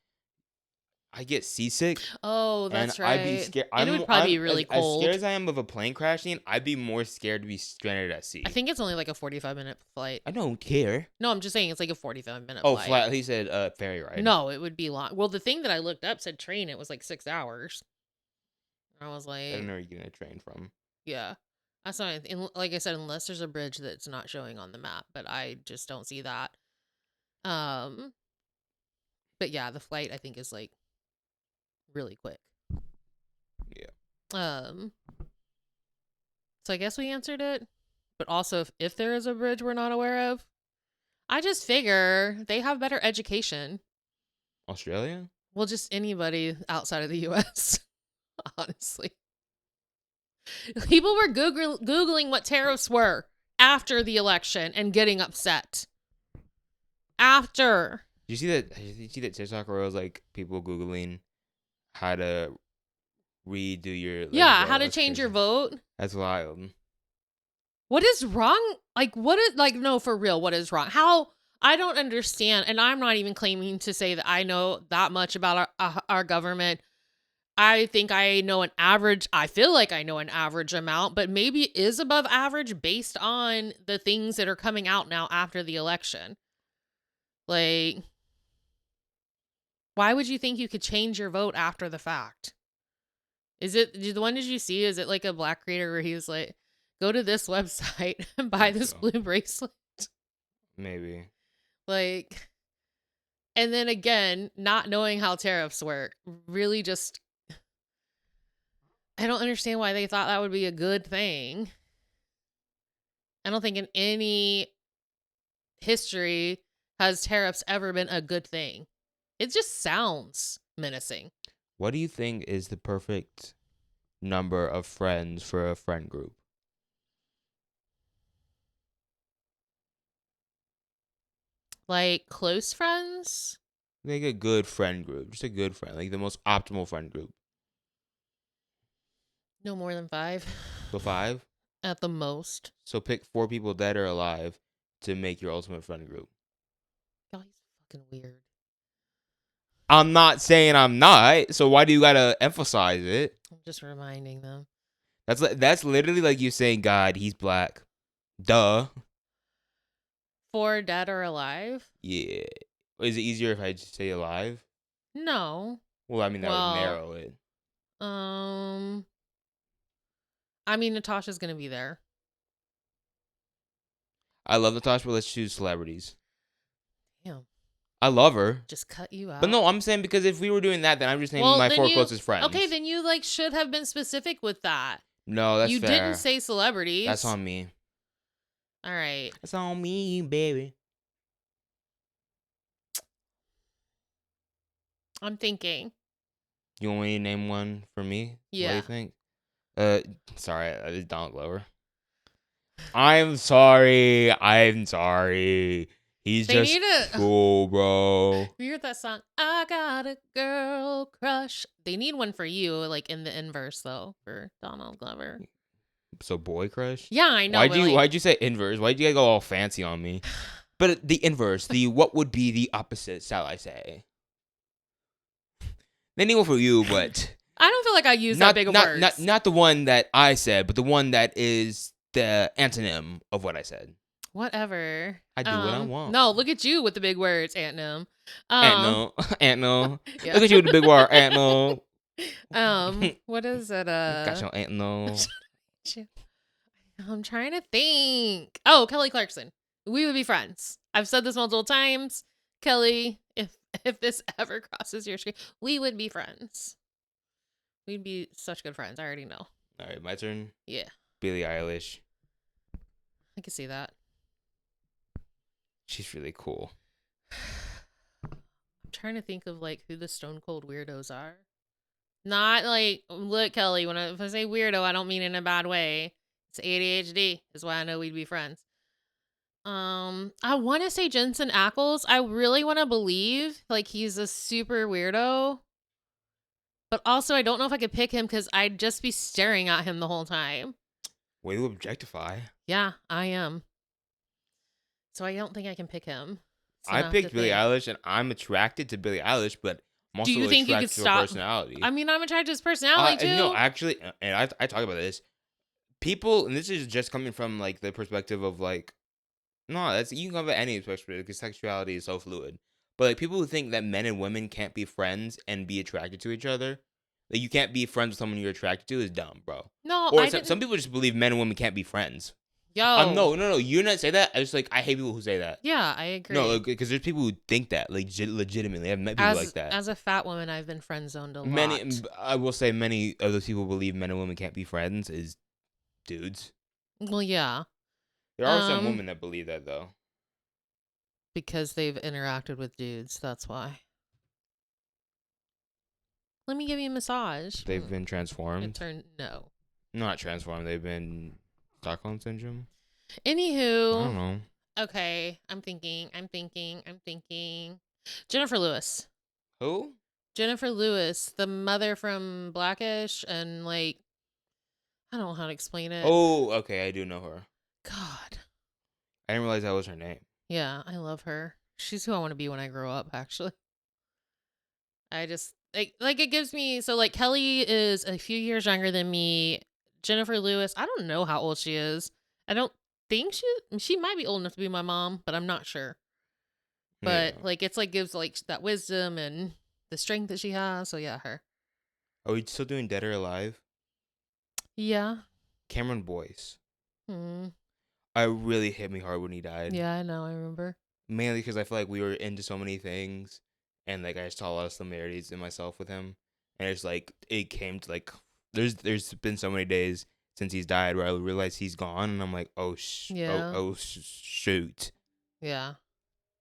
[SPEAKER 2] I get seasick.
[SPEAKER 1] Oh, that's right.
[SPEAKER 2] I'd be scared.
[SPEAKER 1] It would probably be really cold.
[SPEAKER 2] As scared as I am of a plane crashing, I'd be more scared to be stranded at sea.
[SPEAKER 1] I think it's only like a 45-minute flight.
[SPEAKER 2] I don't care.
[SPEAKER 1] No, I'm just saying it's like a 45-minute flight.
[SPEAKER 2] Oh, flight. He said ferry ride.
[SPEAKER 1] No, it would be long. Well, the thing that I looked up said train. It was like 6 hours. I was like,
[SPEAKER 2] I don't know where you're getting a train from.
[SPEAKER 1] Yeah. That's not, like I said, unless there's a bridge that's not showing on the map, but I just don't see that. But yeah, the flight I think is like really quick.
[SPEAKER 2] Yeah.
[SPEAKER 1] So I guess we answered it. But also if there is a bridge we're not aware of, I just figure they have better education.
[SPEAKER 2] Australia?
[SPEAKER 1] Well, just anybody outside of the US, honestly. People were Googling what tariffs were after the election and getting upset. After.
[SPEAKER 2] Did you see that TikTok where it was like people Googling how to redo your
[SPEAKER 1] how to change your vote?
[SPEAKER 2] That's wild.
[SPEAKER 1] What is wrong? No, for real, what is wrong? How? I don't understand, and I'm not even claiming to say that I know that much about our government. I think I know I feel like I know an average amount, but maybe it is above average based on the things that are coming out now after the election. Like, why would you think you could change your vote after the fact? Is it the one did you see? Is it like a black creator where he was like, go to this website and buy this blue bracelet?
[SPEAKER 2] Maybe.
[SPEAKER 1] Like, and then again, not knowing how tariffs work really just, I don't understand why they thought that would be a good thing. I don't think in any history has tariffs ever been a good thing. It just sounds menacing.
[SPEAKER 2] What do you think is the perfect number of friends for a friend group?
[SPEAKER 1] Like close friends?
[SPEAKER 2] Like a good friend group. Just a good friend. Like the most optimal friend group.
[SPEAKER 1] No more than 5.
[SPEAKER 2] So 5?
[SPEAKER 1] At the most.
[SPEAKER 2] So pick 4 people dead or alive to make your ultimate friend group.
[SPEAKER 1] God, he's fucking weird.
[SPEAKER 2] I'm not saying I'm not. So why do you gotta emphasize it?
[SPEAKER 1] I'm just reminding them.
[SPEAKER 2] That's literally like you saying, God, he's black. Duh.
[SPEAKER 1] For dead or alive?
[SPEAKER 2] Yeah. Is it easier if I just say alive?
[SPEAKER 1] No.
[SPEAKER 2] Well, I mean, that would narrow it.
[SPEAKER 1] I mean, Natasha's gonna be there.
[SPEAKER 2] I love Natasha, but let's choose celebrities.
[SPEAKER 1] Damn.
[SPEAKER 2] I love her.
[SPEAKER 1] Just cut you out.
[SPEAKER 2] But no, I'm saying because if we were doing that, then I'm just naming my 4 closest friends.
[SPEAKER 1] Okay, then you like should have been specific with that.
[SPEAKER 2] No, that's fair.
[SPEAKER 1] You didn't say celebrities.
[SPEAKER 2] That's on me.
[SPEAKER 1] All right.
[SPEAKER 2] That's on me, baby.
[SPEAKER 1] I'm thinking.
[SPEAKER 2] You want me to name one for me?
[SPEAKER 1] Yeah.
[SPEAKER 2] What do you think? Sorry, it's Donald Glover. I'm sorry. He's just cool, bro.
[SPEAKER 1] You heard that song? I got a girl crush. They need one for you, like in the inverse though, for Donald Glover.
[SPEAKER 2] So boy crush?
[SPEAKER 1] Yeah, I know.
[SPEAKER 2] Why'd you say inverse? Why'd you go all fancy on me? But the inverse, what would be the opposite, shall I say? They need one for you, but
[SPEAKER 1] I don't feel like I use that big of words.
[SPEAKER 2] Not the one that I said, but the one that is the antonym of what I said.
[SPEAKER 1] Whatever.
[SPEAKER 2] I do what I want.
[SPEAKER 1] No, look at you with the big words, Antnom.
[SPEAKER 2] Antnom. Yeah. Look at you with the big word, Antnom.
[SPEAKER 1] What is it?
[SPEAKER 2] Got your Antnom.
[SPEAKER 1] I'm trying to think. Oh, Kelly Clarkson. We would be friends. I've said this multiple times. Kelly, if this ever crosses your screen, we would be friends. We'd be such good friends. I already know.
[SPEAKER 2] All right, my turn.
[SPEAKER 1] Yeah.
[SPEAKER 2] Billie Eilish.
[SPEAKER 1] I can see that.
[SPEAKER 2] She's really cool.
[SPEAKER 1] I'm trying to think of like who the stone cold weirdos are. Not like, look, Kelly, if I say weirdo, I don't mean in a bad way. It's ADHD is why I know we'd be friends. I want to say Jensen Ackles. I really want to believe like he's a super weirdo. But also I don't know if I could pick him because I'd just be staring at him the whole time.
[SPEAKER 2] Way to objectify.
[SPEAKER 1] Yeah, I am. So I don't think I can pick him.
[SPEAKER 2] I picked Billie Eilish, and I'm attracted to Billie Eilish, but I'm also attracted to her personality.
[SPEAKER 1] I mean, I'm attracted to his personality too.
[SPEAKER 2] No, actually, and I talk about this. People, and this is just coming from like the perspective of like, no, you can come from any perspective because sexuality is so fluid. But like people who think that men and women can't be friends and be attracted to each other, like you can't be friends with someone you're attracted to, is dumb, bro.
[SPEAKER 1] No,
[SPEAKER 2] or some people just believe men and women can't be friends.
[SPEAKER 1] Yo,
[SPEAKER 2] no, you not say that. I just like I hate people who say that.
[SPEAKER 1] Yeah, I agree.
[SPEAKER 2] No, because there's people who think that like legitimately. I've met people like that.
[SPEAKER 1] As a fat woman, I've been friend zoned a lot.
[SPEAKER 2] I will say many of those people believe men and women can't be friends is dudes.
[SPEAKER 1] Well, yeah.
[SPEAKER 2] There are some women that believe that though.
[SPEAKER 1] Because they've interacted with dudes, that's why. Let me give you a massage.
[SPEAKER 2] They've been transformed.
[SPEAKER 1] No.
[SPEAKER 2] Not transformed. They've been Stockholm syndrome.
[SPEAKER 1] Anywho.
[SPEAKER 2] I don't know.
[SPEAKER 1] Okay, I'm thinking. Jennifer Lewis.
[SPEAKER 2] Who?
[SPEAKER 1] Jennifer Lewis, the mother from Blackish, and like, I don't know how to explain it.
[SPEAKER 2] Oh, okay, I do know her.
[SPEAKER 1] God.
[SPEAKER 2] I didn't realize that was her name.
[SPEAKER 1] Yeah, I love her. She's who I want to be when I grow up, actually. I just, like it gives me, so like Kelly is a few years younger than me. Jennifer Lewis, I don't know how old she is. I don't think she might be old enough to be my mom, but I'm not sure. But like it's like gives like that wisdom and the strength that she has. So yeah, her.
[SPEAKER 2] Are we still doing Dead or Alive?
[SPEAKER 1] Yeah.
[SPEAKER 2] Cameron Boyce. I really hit me hard when he died.
[SPEAKER 1] Yeah, I know. I remember.
[SPEAKER 2] Mainly because I feel like we were into so many things, and like I saw a lot of similarities in myself with him, and it's like it came to like there's been so many days since he's died where I realized he's gone, and I'm like, shoot.
[SPEAKER 1] Yeah.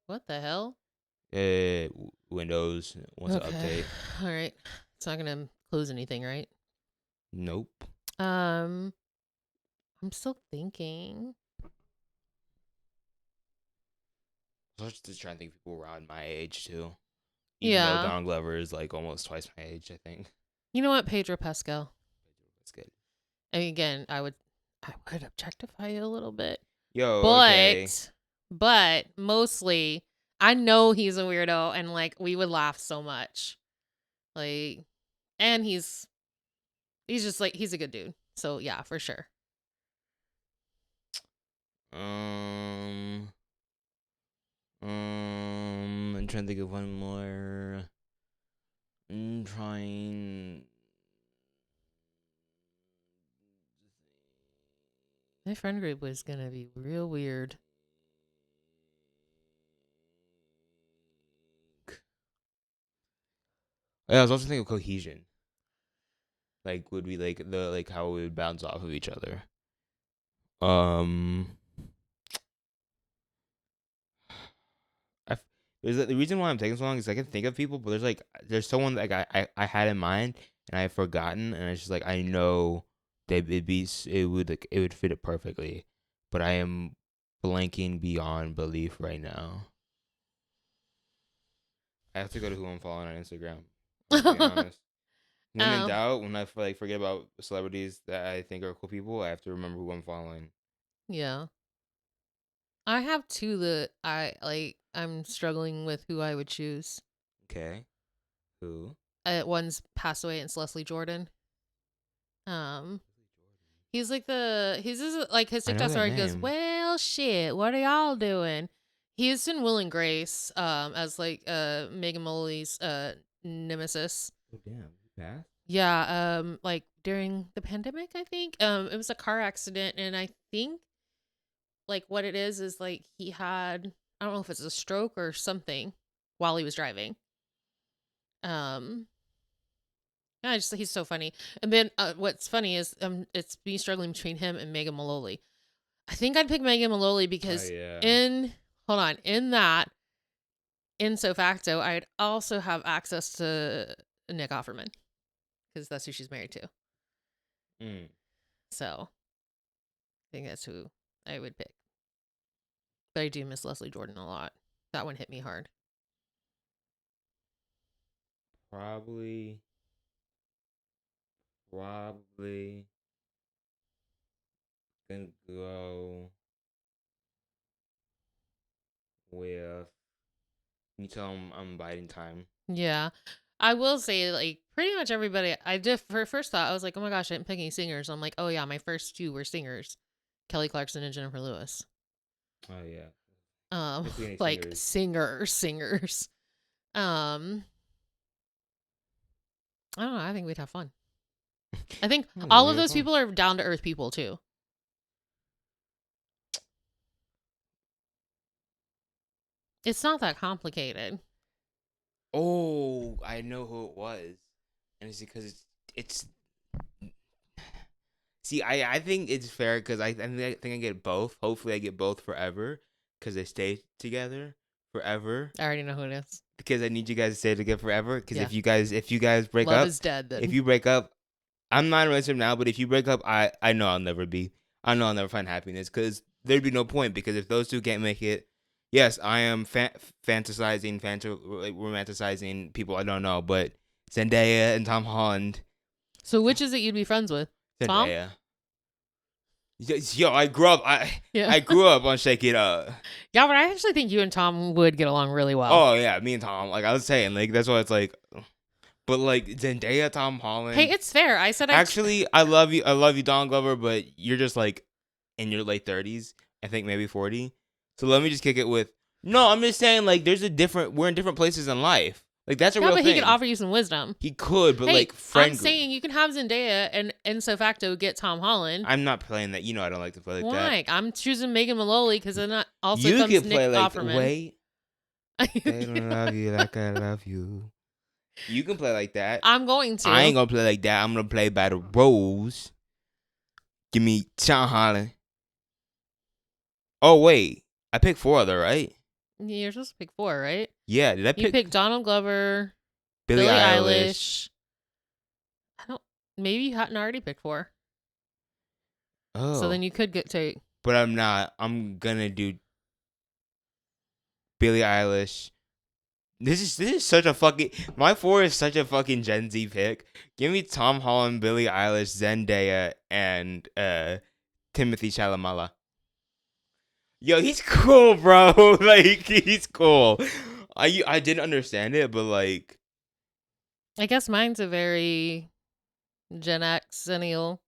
[SPEAKER 1] What the hell?
[SPEAKER 2] Windows wants to update.
[SPEAKER 1] All right. It's not gonna close anything, right?
[SPEAKER 2] Nope.
[SPEAKER 1] I'm still thinking.
[SPEAKER 2] I was just trying to think of people around my age too. Even though Donald Glover is like almost twice my age, I think.
[SPEAKER 1] You know what? Pedro Pascal.
[SPEAKER 2] That's good.
[SPEAKER 1] And again, I would objectify you a little bit.
[SPEAKER 2] Yo,
[SPEAKER 1] but
[SPEAKER 2] okay.
[SPEAKER 1] But mostly I know he's a weirdo, and like we would laugh so much. Like, and he's just like he's a good dude. So yeah, for sure.
[SPEAKER 2] I'm trying to think of one more. I'm trying.
[SPEAKER 1] My friend group was gonna be real weird.
[SPEAKER 2] Yeah, I was also thinking of cohesion. Like, would we like how we would bounce off of each other? There's the reason why I'm taking so long is I can think of people, but there's someone like I had in mind and I have forgotten, and it's just like I know that it would fit it perfectly, but I am blanking beyond belief right now. I have to go to who I'm following on Instagram. To be honest. When in doubt, when I forget about celebrities that I think are cool people, I have to remember who I'm following.
[SPEAKER 1] Yeah. I have two that I'm struggling with who I would choose.
[SPEAKER 2] Okay. Who?
[SPEAKER 1] One's passed away, and it's Leslie Jordan. He's like his TikTok story goes, well, shit, what are y'all doing? He's in Will and Grace, as like Megan Mullally's nemesis.
[SPEAKER 2] Oh damn, he passed?
[SPEAKER 1] Yeah, like during the pandemic, I think. It was a car accident, and I think like what it is like he had, I don't know if it's a stroke or something while he was driving. Yeah, he's so funny. And then what's funny is it's me struggling between him and Megan Mullally. I think I'd pick Megan Mullally because in so facto, I'd also have access to Nick Offerman because that's who she's married to. So I think that's who I would pick. But I do miss Leslie Jordan a lot. That one hit me hard.
[SPEAKER 2] Probably gonna go with. Can you tell I'm biding time?
[SPEAKER 1] Yeah. I will say, like, pretty much everybody, I did, for first thought, I was like, oh my gosh, I didn't pick any singers. I'm like, oh yeah, my first two were singers, Kelly Clarkson and Jennifer Lewis.
[SPEAKER 2] Oh yeah.
[SPEAKER 1] Like singers. I don't know. I think we'd have fun. I think all of those people are down to earth people too. It's not that complicated.
[SPEAKER 2] Oh, I know who it was, and it's because it's. See, I think it's fair because I think I get both. Hopefully, I get both forever because they stay together forever.
[SPEAKER 1] I already know who it is.
[SPEAKER 2] Because I need you guys to stay together forever. Because if you guys break up,
[SPEAKER 1] love is dead. Then.
[SPEAKER 2] If you break up, I'm not in a relationship now. But if you break up, I know I'll never find happiness because there'd be no point. Because if those two can't make it, yes, I am romanticizing people I don't know. But Zendaya and Tom Holland.
[SPEAKER 1] So which is it you'd be friends with?
[SPEAKER 2] Zendaya. Tom? Yo, I grew up. I grew up on Shake It Up.
[SPEAKER 1] Yeah, but I actually think you and Tom would get along really well.
[SPEAKER 2] Oh yeah, me and Tom. Like I was saying, like that's why it's like. But like Zendaya, Tom Holland.
[SPEAKER 1] Hey, it's fair. I said
[SPEAKER 2] actually, I love you, Donald Glover, but you're just like in your late 30s. I think maybe 40. So let me just kick it with. No, I'm just saying like we're in different places in life. Like that's a real thing.
[SPEAKER 1] But he could offer you some wisdom.
[SPEAKER 2] He could, but like friend.
[SPEAKER 1] I'm saying you can have Zendaya and so facto get Tom Holland.
[SPEAKER 2] I'm not playing that. You know I don't like to play like that.
[SPEAKER 1] Why? I'm choosing Megan Mullally because then also
[SPEAKER 2] you
[SPEAKER 1] comes
[SPEAKER 2] can
[SPEAKER 1] Nick
[SPEAKER 2] play like,
[SPEAKER 1] Offerman.
[SPEAKER 2] Wait. I don't love you like I love you. You can play like that.
[SPEAKER 1] I'm going to.
[SPEAKER 2] I ain't gonna play like that. I'm gonna play by the rules. Give me Tom Holland. Oh wait, I picked 4 other, right?
[SPEAKER 1] You're supposed to pick 4, right?
[SPEAKER 2] Yeah, did I pick?
[SPEAKER 1] You picked Donald Glover, Billie Eilish. Maybe you hadn't already picked 4. Oh. So then you could take.
[SPEAKER 2] But I'm not. I'm gonna do Billie Eilish. This is such a fucking. My 4 is such a fucking Gen Z pick. Give me Tom Holland, Billie Eilish, Zendaya, and Timothy Chalamet. Yo, he's cool, bro. Like, he's cool. I didn't understand it, but like,
[SPEAKER 1] I guess mine's a very Gen X Xennial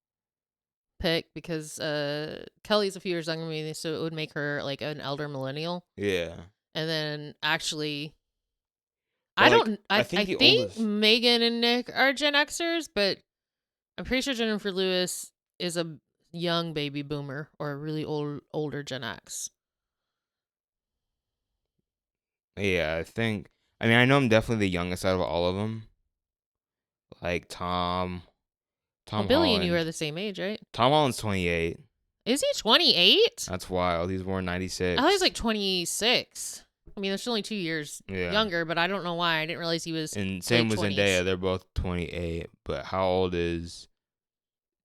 [SPEAKER 1] pick because Kelly's a few years younger than me, so it would make her like an elder millennial.
[SPEAKER 2] Yeah.
[SPEAKER 1] And then actually,
[SPEAKER 2] But
[SPEAKER 1] I think Megan and Nick are Gen Xers, but I'm pretty sure Jennifer Lewis is a young baby boomer or a really older Gen X.
[SPEAKER 2] Yeah, I mean, I know I'm definitely the youngest out of all of them. Like Tom
[SPEAKER 1] Billy
[SPEAKER 2] Holland.
[SPEAKER 1] and you are the same age, right?
[SPEAKER 2] Tom Holland's 28.
[SPEAKER 1] Is he 28?
[SPEAKER 2] That's wild. He's born 96.
[SPEAKER 1] I thought he was like 26. I mean, there's only 2 years younger, but I don't know why. I didn't realize he was.
[SPEAKER 2] And same with Zendaya. They're both 28. But how old is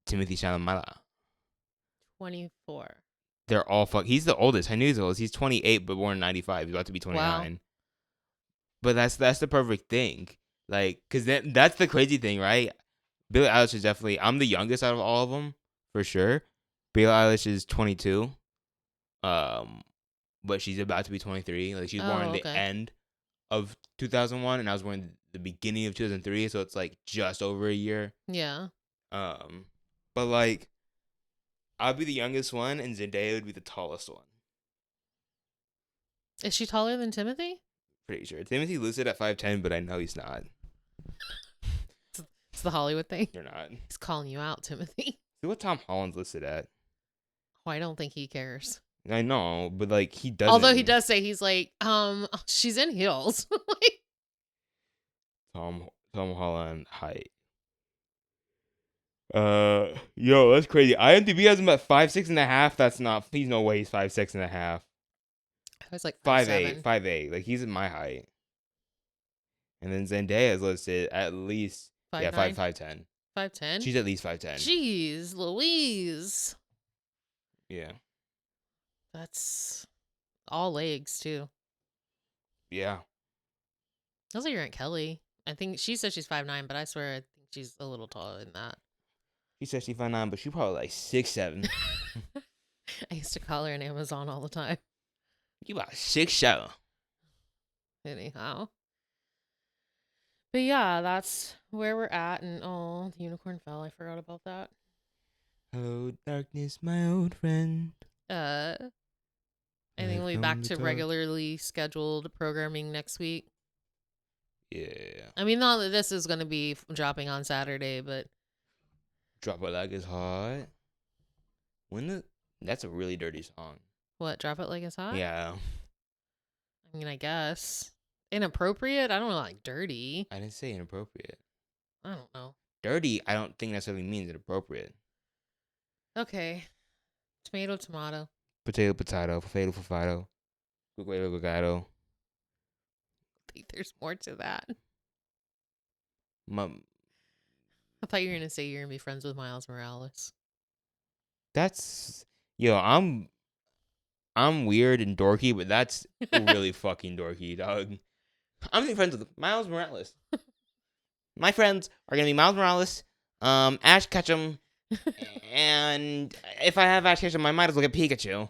[SPEAKER 2] Timothée Chalamet?
[SPEAKER 1] 24.
[SPEAKER 2] They're all He's the oldest. I knew he's the oldest. He's 28, but born in 95. He's about to be 29. Wow. But that's the perfect thing. Like, because that's the crazy thing, right? Billie Eilish is definitely, I'm the youngest out of all of them, for sure. Billie Eilish is 22. But she's about to be 23. Like, she was born at the end of 2001, and I was born in the beginning of 2003, so it's like just over a year.
[SPEAKER 1] Yeah.
[SPEAKER 2] But like, I'll be the youngest one, and Zendaya would be the tallest one.
[SPEAKER 1] Is she taller than Timothy?
[SPEAKER 2] Pretty sure. Timothy listed at 5'10", but I know he's not.
[SPEAKER 1] It's the Hollywood thing.
[SPEAKER 2] You're not.
[SPEAKER 1] He's calling you out, Timothy.
[SPEAKER 2] See what Tom Holland's listed at.
[SPEAKER 1] Oh, I don't think he cares.
[SPEAKER 2] I know, but like he doesn't.
[SPEAKER 1] Although he does say he's like, she's in heels.
[SPEAKER 2] Tom Holland height. Yo, that's crazy. IMDb has him at 5'6.5". That's not. He's no way he's 5'6.5". I
[SPEAKER 1] was like
[SPEAKER 2] 5'8". 5'8". Like he's my height. And then Zendaya is listed at least 5'10".
[SPEAKER 1] 5'10".
[SPEAKER 2] She's at least 5'10".
[SPEAKER 1] Jeez, Louise.
[SPEAKER 2] Yeah.
[SPEAKER 1] That's all legs too.
[SPEAKER 2] Yeah.
[SPEAKER 1] That's like your Aunt Kelly. I think she said she's 5'9", but I swear I think she's a little taller than that.
[SPEAKER 2] She said she's 5'9", but she's probably like 6'7".
[SPEAKER 1] I used to call her on Amazon all the time.
[SPEAKER 2] You about 6'7".
[SPEAKER 1] Anyhow. But yeah, that's where we're at. And the unicorn fell. I forgot about that.
[SPEAKER 2] Hello, darkness, my old friend.
[SPEAKER 1] I think we'll be back to regularly scheduled programming next week.
[SPEAKER 2] Yeah.
[SPEAKER 1] I mean, not that this is going to be dropping on Saturday, but.
[SPEAKER 2] Drop It Like It's Hot. That's a really dirty song.
[SPEAKER 1] What? Drop It Like It's Hot?
[SPEAKER 2] Yeah.
[SPEAKER 1] I mean, I guess. Inappropriate? I don't know, like dirty.
[SPEAKER 2] I didn't say inappropriate.
[SPEAKER 1] I don't know.
[SPEAKER 2] Dirty, I don't think necessarily means inappropriate.
[SPEAKER 1] Okay. Tomato, tomato.
[SPEAKER 2] Potato, potato. Fafado, fafado. Guguedo, guguedo.
[SPEAKER 1] I think there's more to that.
[SPEAKER 2] I
[SPEAKER 1] thought you were going to say you're going to be friends with Miles Morales.
[SPEAKER 2] That's... Yo, I'm weird and dorky, but that's really fucking dorky, dog. I'm gonna be friends with Miles Morales. My friends are gonna be Miles Morales, Ash Ketchum, and if I have Ash Ketchum, I might as well get Pikachu.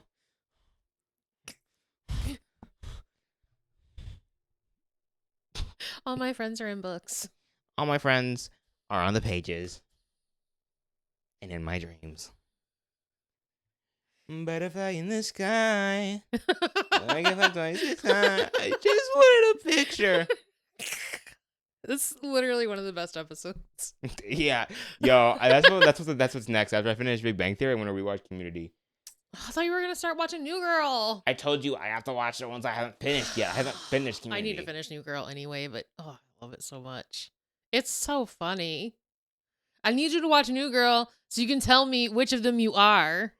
[SPEAKER 1] All my friends are in books.
[SPEAKER 2] All my friends are on the pages. And in my dreams. Butterfly in the sky. I just wanted a picture.
[SPEAKER 1] This is literally one of the best episodes.
[SPEAKER 2] Yeah, yo, that's what's next. After I finish Big Bang Theory, I'm gonna rewatch Community.
[SPEAKER 1] I thought you were gonna start watching New Girl.
[SPEAKER 2] I told you I have to watch the ones I haven't finished yet. I haven't finished Community.
[SPEAKER 1] I need to finish New Girl anyway, but I love it so much. It's so funny. I need you to watch New Girl so you can tell me which of them you are.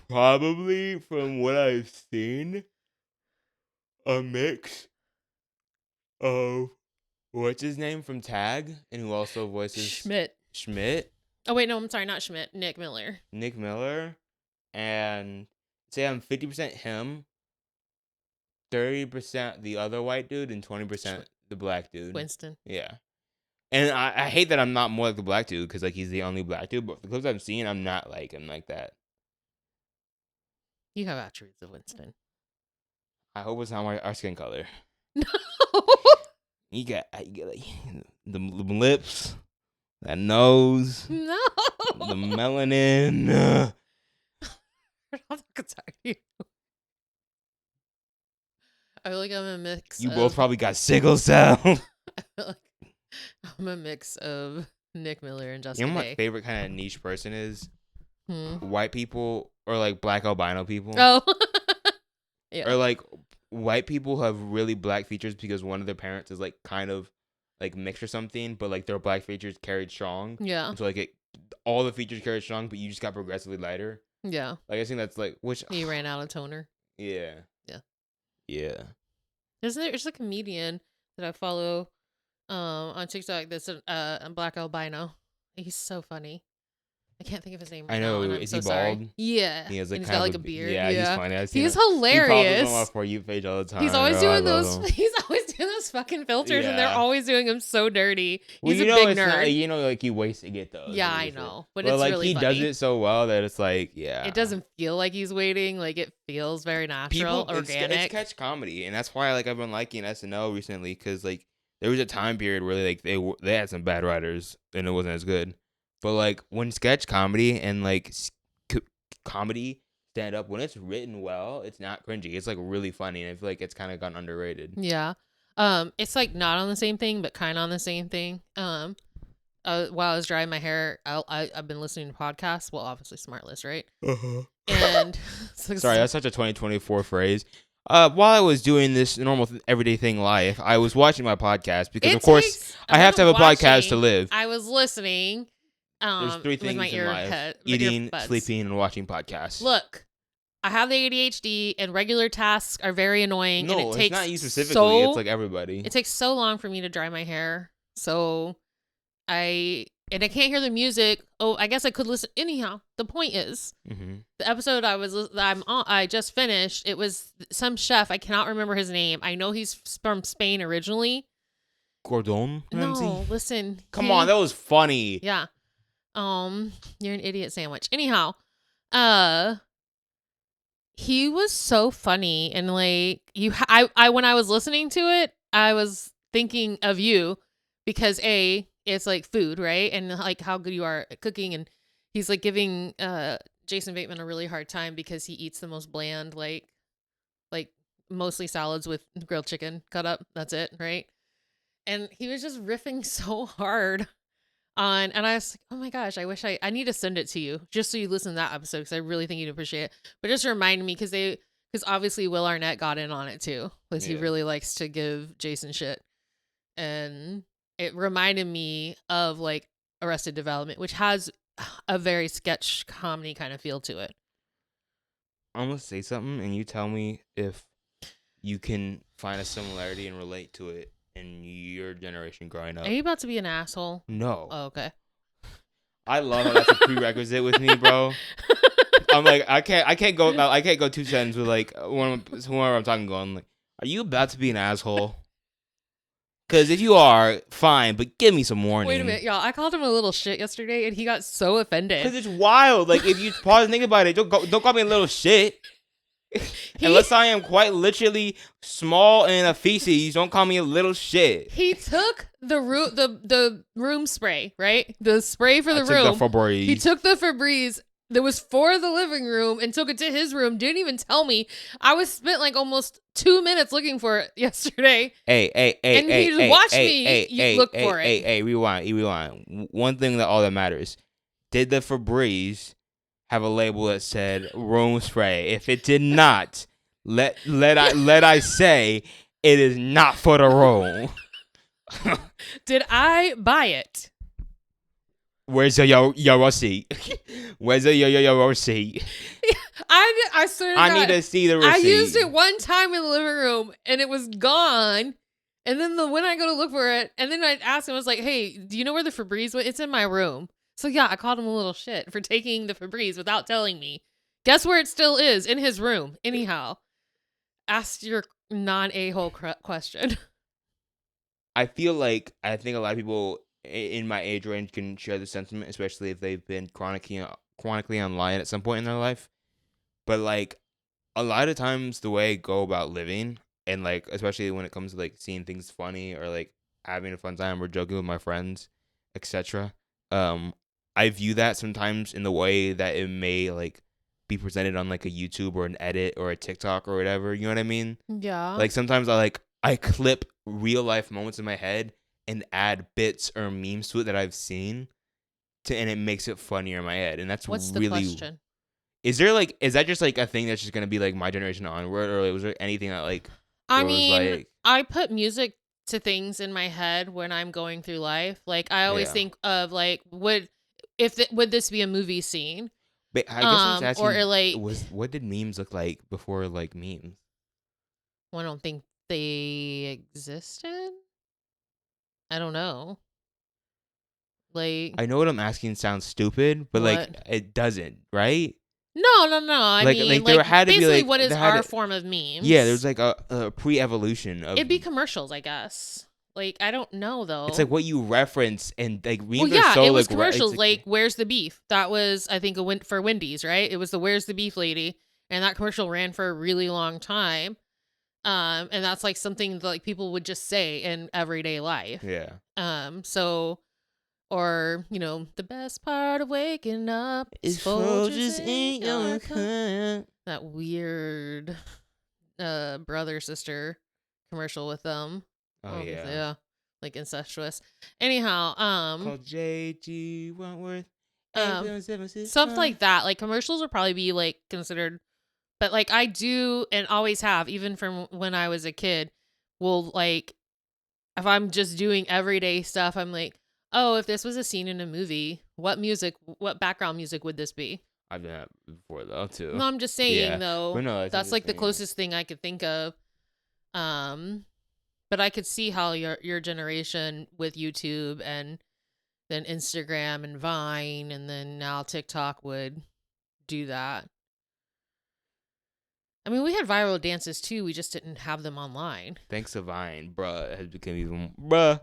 [SPEAKER 2] Probably, from what I've seen, a mix of what's his name from Tag and who also voices Schmidt.
[SPEAKER 1] Oh wait, no, I'm sorry, not Schmidt. Nick Miller.
[SPEAKER 2] And say I'm 50% him, 30% the other white dude, and 20% the black dude.
[SPEAKER 1] Winston.
[SPEAKER 2] Yeah. And I hate that I'm not more like the black dude because like he's the only black dude. But the clips I've seen, I'm not like him like that.
[SPEAKER 1] You have attributes of Winston.
[SPEAKER 2] I hope it's not our skin color.
[SPEAKER 1] No.
[SPEAKER 2] You got like the lips, that nose,
[SPEAKER 1] no,
[SPEAKER 2] the melanin.
[SPEAKER 1] I'm sorry. I feel like I'm a mix.
[SPEAKER 2] You both probably got sickle cell.
[SPEAKER 1] I feel like I'm a mix of Nick Miller and Justin.
[SPEAKER 2] You know what my favorite kind of niche person is?
[SPEAKER 1] Hmm.
[SPEAKER 2] White people or like black albino people.
[SPEAKER 1] Oh. Yeah.
[SPEAKER 2] Or like white people who have really black features because one of their parents is like kind of like mixed or something, but like their black features carried strong.
[SPEAKER 1] Yeah.
[SPEAKER 2] And so like all the features carried strong, but you just got progressively lighter.
[SPEAKER 1] Yeah.
[SPEAKER 2] Like I think that's like which
[SPEAKER 1] he ran out of toner.
[SPEAKER 2] Yeah.
[SPEAKER 1] Yeah.
[SPEAKER 2] Yeah.
[SPEAKER 1] There's a comedian that I follow on TikTok that's a black albino. He's so funny. I can't think of his name right now.
[SPEAKER 2] I know.
[SPEAKER 1] And
[SPEAKER 2] is
[SPEAKER 1] so
[SPEAKER 2] he
[SPEAKER 1] sorry.
[SPEAKER 2] bald?
[SPEAKER 1] Yeah.
[SPEAKER 2] He has like
[SPEAKER 1] and he's
[SPEAKER 2] kind
[SPEAKER 1] got
[SPEAKER 2] of
[SPEAKER 1] like a beard.
[SPEAKER 2] Yeah, he's funny.
[SPEAKER 1] He's hilarious.
[SPEAKER 2] He pops up on my For You page all the time.
[SPEAKER 1] He's always doing those. He's always doing those fucking filters, and they're always doing them so dirty. He's a big nerd.
[SPEAKER 2] Not, like he waits to get those.
[SPEAKER 1] Yeah, I know, but
[SPEAKER 2] it's
[SPEAKER 1] like
[SPEAKER 2] really
[SPEAKER 1] he
[SPEAKER 2] funny. Does it so well that it's like
[SPEAKER 1] It doesn't feel like he's waiting. Like it feels very natural, organic.
[SPEAKER 2] It's catch comedy, and that's why like I've been liking SNL recently because like there was a time period where like they had some bad writers and it wasn't as good, but like when sketch comedy and like comedy stand up, when it's written well, it's not cringy. It's like really funny, and I feel like it's kind of gotten underrated.
[SPEAKER 1] Yeah, it's like not on the same thing, but kind of on the same thing. While I was drying my hair, I've been listening to podcasts. Well, obviously Smartless, right? And
[SPEAKER 2] sorry, that's such a 2024 phrase. While I was doing this normal everyday thing life, I was watching my podcast because, of course, I have to have a podcast to live.
[SPEAKER 1] I was listening.
[SPEAKER 2] There's three things
[SPEAKER 1] my
[SPEAKER 2] in life: eating, sleeping, and watching podcasts.
[SPEAKER 1] Look, I have the ADHD, and regular tasks are very annoying.
[SPEAKER 2] No,
[SPEAKER 1] and it takes
[SPEAKER 2] it's not you specifically. It's like everybody.
[SPEAKER 1] It takes so long for me to dry my hair, so I can't hear the music. Oh, I guess I could listen. Anyhow, the point is, the episode I just finished. It was some chef. I cannot remember his name. I know he's from Spain originally.
[SPEAKER 2] Gordon Ramsay?
[SPEAKER 1] No, listen.
[SPEAKER 2] Come on, that was funny.
[SPEAKER 1] Yeah. You're an idiot sandwich. Anyhow, he was so funny, and like I when I was listening to it, I was thinking of you because it's like food, right? And like how good you are at cooking, and he's like giving Jason Bateman a really hard time because he eats the most bland, like mostly salads with grilled chicken cut up. That's it, right? And he was just riffing so hard and I was like, oh my gosh, I wish I need to send it to you just so you listen to that episode because I really think you'd appreciate it. But just remind me because obviously Will Arnett got in on it too because he really likes to give Jason shit, and it reminded me of like Arrested Development, which has a very sketch comedy kind of feel to it.
[SPEAKER 2] I'm gonna say something, and you tell me if you can find a similarity and relate to it in your generation growing up.
[SPEAKER 1] Are you about to be an asshole?
[SPEAKER 2] No.
[SPEAKER 1] Oh, okay.
[SPEAKER 2] I love how that's a prerequisite with me, bro. I'm like, I can't go 2 sentences with like whoever I'm talking going like, are you about to be an asshole? Because if you are, fine, but give me some warning.
[SPEAKER 1] Wait a minute, y'all. I called him a little shit yesterday, and he got so offended.
[SPEAKER 2] Because it's wild. Like, if you pause and think about it, don't call me a little shit. Unless I am quite literally small and a feces, don't call me a little shit.
[SPEAKER 1] He took the room spray, right? The spray for the room. He took the Febreze that was for the living room and took it to his room. Didn't even tell me. I was spent like almost 2 minutes looking for it yesterday.
[SPEAKER 2] Hey,
[SPEAKER 1] and he just watched me look for it.
[SPEAKER 2] Hey, rewind. One thing that all that matters: did the Febreze have a label that said room spray? If it did not, let I say it is not for the room.
[SPEAKER 1] Did I buy it?
[SPEAKER 2] Where's your receipt? Where's your receipt?
[SPEAKER 1] I swear to God,
[SPEAKER 2] I need to see the receipt.
[SPEAKER 1] I used it one time in the living room and it was gone. And then when I go to look for it, and then I asked him, I was like, hey, do you know where the Febreze went? It's in my room. So yeah, I called him a little shit for taking the Febreze without telling me. Guess where it still is? In his room. Anyhow, ask your non-a-hole question.
[SPEAKER 2] I think a lot of people in my age range can share the sentiment, especially if they've been chronically online at some point in their life. But like, a lot of times the way I go about living, and like especially when it comes to like seeing things funny or like having a fun time or joking with my friends, etc. I view that sometimes in the way that it may like be presented on like a YouTube or an edit or a TikTok or whatever. You know what I mean?
[SPEAKER 1] Yeah.
[SPEAKER 2] Like sometimes I clip real life moments in my head and add bits or memes to it that I've seen and it makes it funnier in my head. And that's
[SPEAKER 1] What's
[SPEAKER 2] really.
[SPEAKER 1] The question?
[SPEAKER 2] Is that just like a thing that's just gonna be like my generation onward, or was there anything that like?
[SPEAKER 1] I mean, like, I put music to things in my head when I'm going through life. Like I always think of like would this be a movie scene?
[SPEAKER 2] But I guess I was asking, or like what did memes look like before like memes?
[SPEAKER 1] Well, I don't think they existed. I don't know. Like
[SPEAKER 2] I know what I'm asking sounds stupid, but what? Like it doesn't, right?
[SPEAKER 1] No. I mean, there had to be like what is our form of memes?
[SPEAKER 2] Yeah, there's like a pre-evolution of.
[SPEAKER 1] It'd be commercials, I guess. Like I don't know though.
[SPEAKER 2] It's like what you reference and like memes are so
[SPEAKER 1] it was like commercials. Like where's the beef? That was I think for Wendy's, right? It was the where's the beef lady, and that commercial ran for a really long time. And that's like something that like people would just say in everyday life.
[SPEAKER 2] Yeah.
[SPEAKER 1] So. Or, the best part of waking up is Folgers in your cup. That weird brother-sister commercial with them.
[SPEAKER 2] Oh, yeah. Yeah.
[SPEAKER 1] Like incestuous. Anyhow,
[SPEAKER 2] called J.G. Wentworth.
[SPEAKER 1] Stuff like that. Like commercials would probably be like considered, but like I do and always have, even from when I was a kid, will like, if I'm just doing everyday stuff, I'm like, oh, if this was a scene in a movie, what background music would this be?
[SPEAKER 2] I've done that before, though, too.
[SPEAKER 1] No, I'm just saying, though. No, that's like the closest thing I could think of. But I could see how your generation with YouTube and then Instagram and Vine and then now TikTok would do that. I mean, we had viral dances, too. We just didn't have them online.
[SPEAKER 2] Thanks to Vine, bruh, it has become even... Bruh.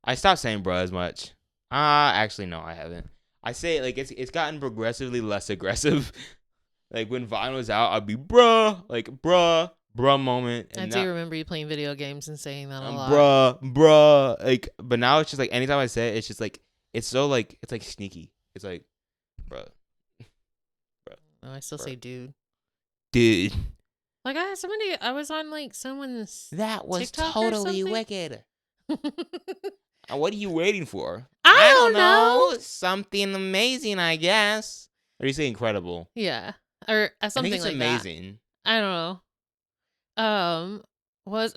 [SPEAKER 2] I stopped saying bruh as much. Actually, no, I haven't. I say it like it's gotten progressively less aggressive. Like when Vine was out, I'd be bruh, like bruh moment.
[SPEAKER 1] And I do remember you playing video games and saying that a lot.
[SPEAKER 2] Bruh. Like, but now it's just like anytime I say it, it's just like it's so like it's like sneaky. It's like bruh.
[SPEAKER 1] Oh, I still say dude. Like I was on like someone's
[SPEAKER 2] that was
[SPEAKER 1] TikTok
[SPEAKER 2] totally wicked. What are you waiting for?
[SPEAKER 1] I don't know.
[SPEAKER 2] Something amazing, I guess. Or you say incredible?
[SPEAKER 1] Yeah, or something like
[SPEAKER 2] amazing.
[SPEAKER 1] That. I don't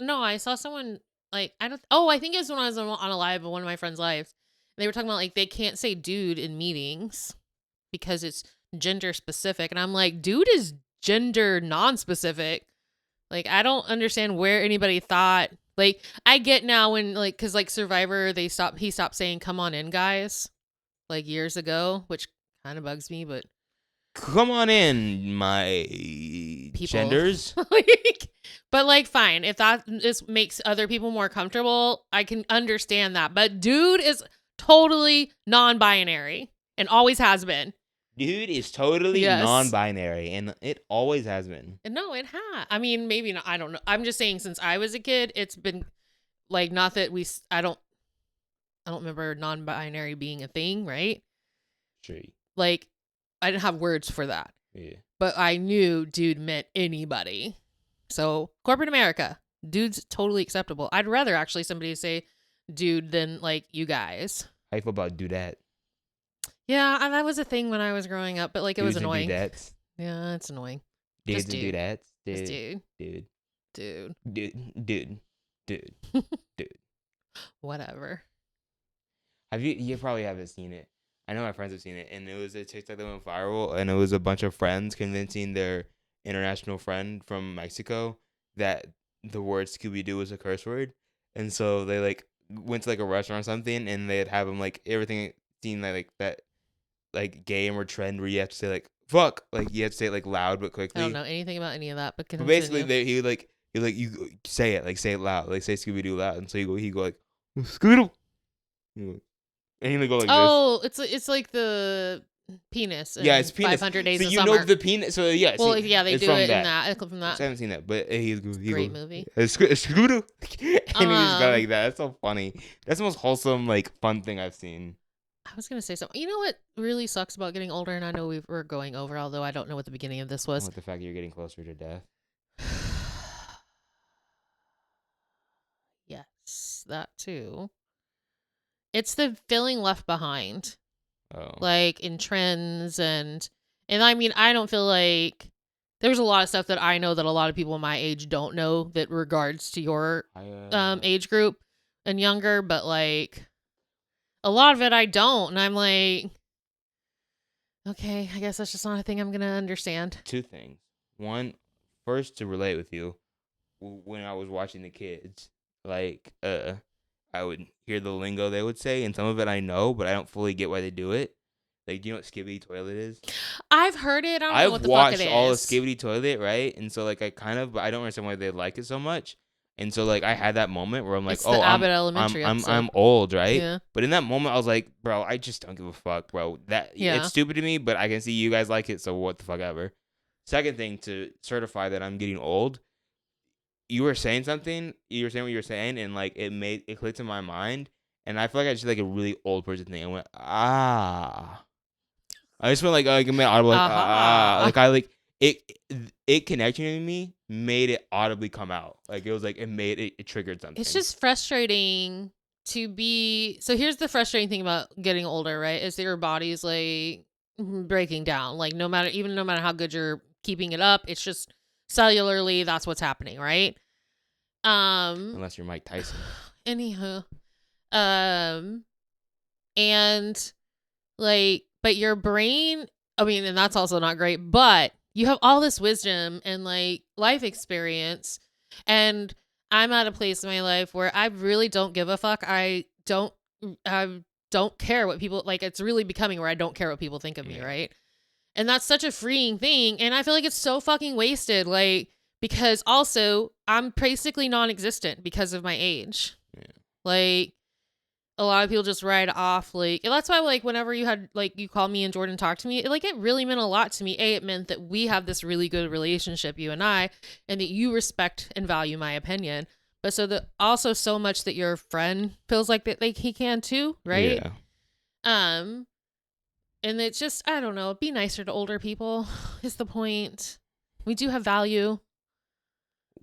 [SPEAKER 1] know. I saw someone like I think it was when I was on a live, one of my friends' lives. They were talking about like they can't say dude in meetings because it's gender specific, and I'm like, dude is gender non-specific. Like I don't understand where anybody thought. Like, I get now when, like, because, like, Survivor, he stopped saying, come on in, guys, like, years ago, which kind of bugs me, but.
[SPEAKER 2] Come on in, my people. Genders.
[SPEAKER 1] But, like, fine. If that makes other people more comfortable, I can understand that. But dude is totally non-binary and always has been.
[SPEAKER 2] Dude is totally non-binary, and it always has been.
[SPEAKER 1] No, it has. I mean, maybe not. I don't know. I'm just saying, since I was a kid, it's been like not that I don't remember non-binary being a thing, right?
[SPEAKER 2] Sure.
[SPEAKER 1] Like, I didn't have words for that.
[SPEAKER 2] Yeah.
[SPEAKER 1] But I knew dude meant anybody. So corporate America, dude's totally acceptable. I'd rather actually somebody say dude than like you guys.
[SPEAKER 2] How you feel about dudette?
[SPEAKER 1] Yeah, that was a thing when I was growing up, but like it was annoying.
[SPEAKER 2] Dudettes.
[SPEAKER 1] Yeah, it's annoying.
[SPEAKER 2] Dudes and dudettes. Dude.
[SPEAKER 1] Whatever.
[SPEAKER 2] You probably haven't seen it. I know my friends have seen it, and it was a TikTok that went viral, and it was a bunch of friends convincing their international friend from Mexico that the word Scooby-Doo was a curse word, and so they like went to like a restaurant or something, and they'd have them like everything seemed like that. Like game or trend where you have to say like fuck, like you have to say it like loud but quickly.
[SPEAKER 1] I don't know anything about any of that, but
[SPEAKER 2] basically he you say it loud, like say Scooby-Doo loud, and so he go like Scooby-Doo, and he go like
[SPEAKER 1] this. Oh, it's like the penis.
[SPEAKER 2] Yeah, it's penis.
[SPEAKER 1] 500 Days
[SPEAKER 2] so
[SPEAKER 1] of
[SPEAKER 2] you
[SPEAKER 1] Summer.
[SPEAKER 2] know the penis. So yeah.
[SPEAKER 1] Well,
[SPEAKER 2] see,
[SPEAKER 1] yeah, they do it in that. From that.
[SPEAKER 2] I haven't seen that, but he's
[SPEAKER 1] great movie.
[SPEAKER 2] Scooter. And he's just got like that. That's so funny. That's the most wholesome, like, fun thing I've seen.
[SPEAKER 1] I was gonna say something. You know what really sucks about getting older, and I know we're going over, although I don't know what the beginning of this was.
[SPEAKER 2] What, the fact that you're getting closer to death?
[SPEAKER 1] Yes, that too. It's the feeling left behind.
[SPEAKER 2] Oh.
[SPEAKER 1] Like in trends and I mean, I don't feel like there's a lot of stuff that I know that a lot of people my age don't know that regards to your age group and younger, but like a lot of it I don't, and I'm like, okay, I guess that's just not a thing I'm gonna understand.
[SPEAKER 2] Two things. One, first, to relate with you, when I was watching the kids, like, I would hear the lingo they would say, and some of it I know, but I don't fully get why they do it. Like, do you know what Skibidi Toilet is?
[SPEAKER 1] I've heard it. I don't know what the fuck it is.
[SPEAKER 2] I've watched all of Skibidi Toilet, right? And so, like, but I don't understand why they like it so much. And so, like, I had that moment where I'm like,
[SPEAKER 1] it's the Abbott Elementary
[SPEAKER 2] I'm old, right?
[SPEAKER 1] Yeah.
[SPEAKER 2] But in that moment, I was like, bro, I just don't give a fuck, bro. It's stupid to me, but I can see you guys like it, so what the fuck ever. Second thing, to certify that I'm getting old, you were saying something, you were saying what you were saying, and like it clicked in my mind, and I feel like I just did like a really old person thing. I went, ah. I just went like a man audible, like, like I like it connecting me made it audibly come out. Like it was like it triggered something.
[SPEAKER 1] It's just frustrating to be. So here's the frustrating thing about getting older, right? Is that your body's like breaking down. Like no matter how good you're keeping it up, it's just cellularly that's what's happening, right?
[SPEAKER 2] Unless you're Mike Tyson.
[SPEAKER 1] Anywho, and like, but your brain, I mean, and that's also not great, but you have all this wisdom and like life experience, and I'm at a place in my life where I really don't give a fuck. I don't care what people like. It's really becoming where I don't care what people think of me, right? And that's such a freeing thing, and I feel like it's so fucking wasted, like, because also I'm basically non-existent because of my age. Yeah. Like, a lot of people just ride off, like, and that's why, like, whenever you had, like, you called me and Jordan talked to me, it really meant a lot to me. It meant that we have this really good relationship, you and I, and that you respect and value my opinion. But so that also so much that your friend feels like that he can too, right? Yeah. And it's just, I don't know, be nicer to older people is the point. We do have value.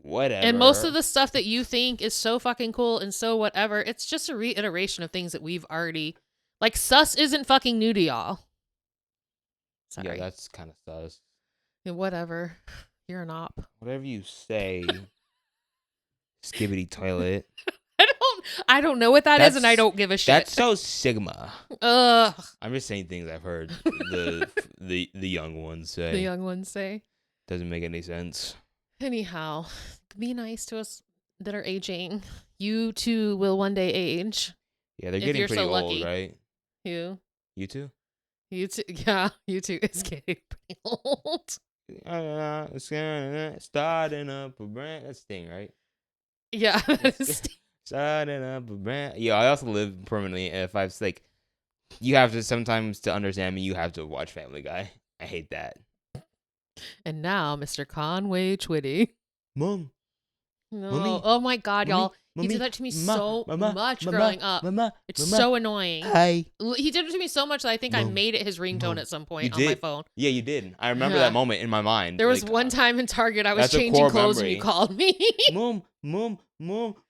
[SPEAKER 2] Whatever.
[SPEAKER 1] And most of the stuff that you think is so fucking cool and so whatever, it's just a reiteration of things that we've already, like, sus isn't fucking new to y'all. Sorry.
[SPEAKER 2] Yeah, that's kind of sus.
[SPEAKER 1] Yeah, whatever. You're an op.
[SPEAKER 2] Whatever you say. Skibidi Toilet.
[SPEAKER 1] I don't know what that's, is, and I don't give a shit.
[SPEAKER 2] That's so Sigma.
[SPEAKER 1] Ugh.
[SPEAKER 2] I'm just saying things I've heard the young ones say.
[SPEAKER 1] The young ones say.
[SPEAKER 2] Doesn't make any sense.
[SPEAKER 1] Anyhow, be nice to us that are aging. You too will one day age.
[SPEAKER 2] Yeah, they're getting pretty old, right?
[SPEAKER 1] You?
[SPEAKER 2] You too?
[SPEAKER 1] You too. Yeah, you too is getting pretty old.
[SPEAKER 2] Starting up a brand. That's Sting, right?
[SPEAKER 1] Yeah, that is Sting.
[SPEAKER 2] Starting up a brand. Yeah, I also live permanently. If I was like, you have to sometimes to understand me, you have to watch Family Guy. I hate that.
[SPEAKER 1] And now, Mr. Conway Twitty.
[SPEAKER 2] Mom.
[SPEAKER 1] No.
[SPEAKER 2] Mommy.
[SPEAKER 1] Oh my God,
[SPEAKER 2] Mommy.
[SPEAKER 1] y'all. He did that to me so much growing up. It's so annoying.
[SPEAKER 2] Hi.
[SPEAKER 1] He did it to me so much that I think I made it his ringtone at some point on my phone.
[SPEAKER 2] Yeah, you did. I remember that moment in my mind.
[SPEAKER 1] There was one time in Target I was changing clothes and you called me.
[SPEAKER 2] Mom, mommy, mama.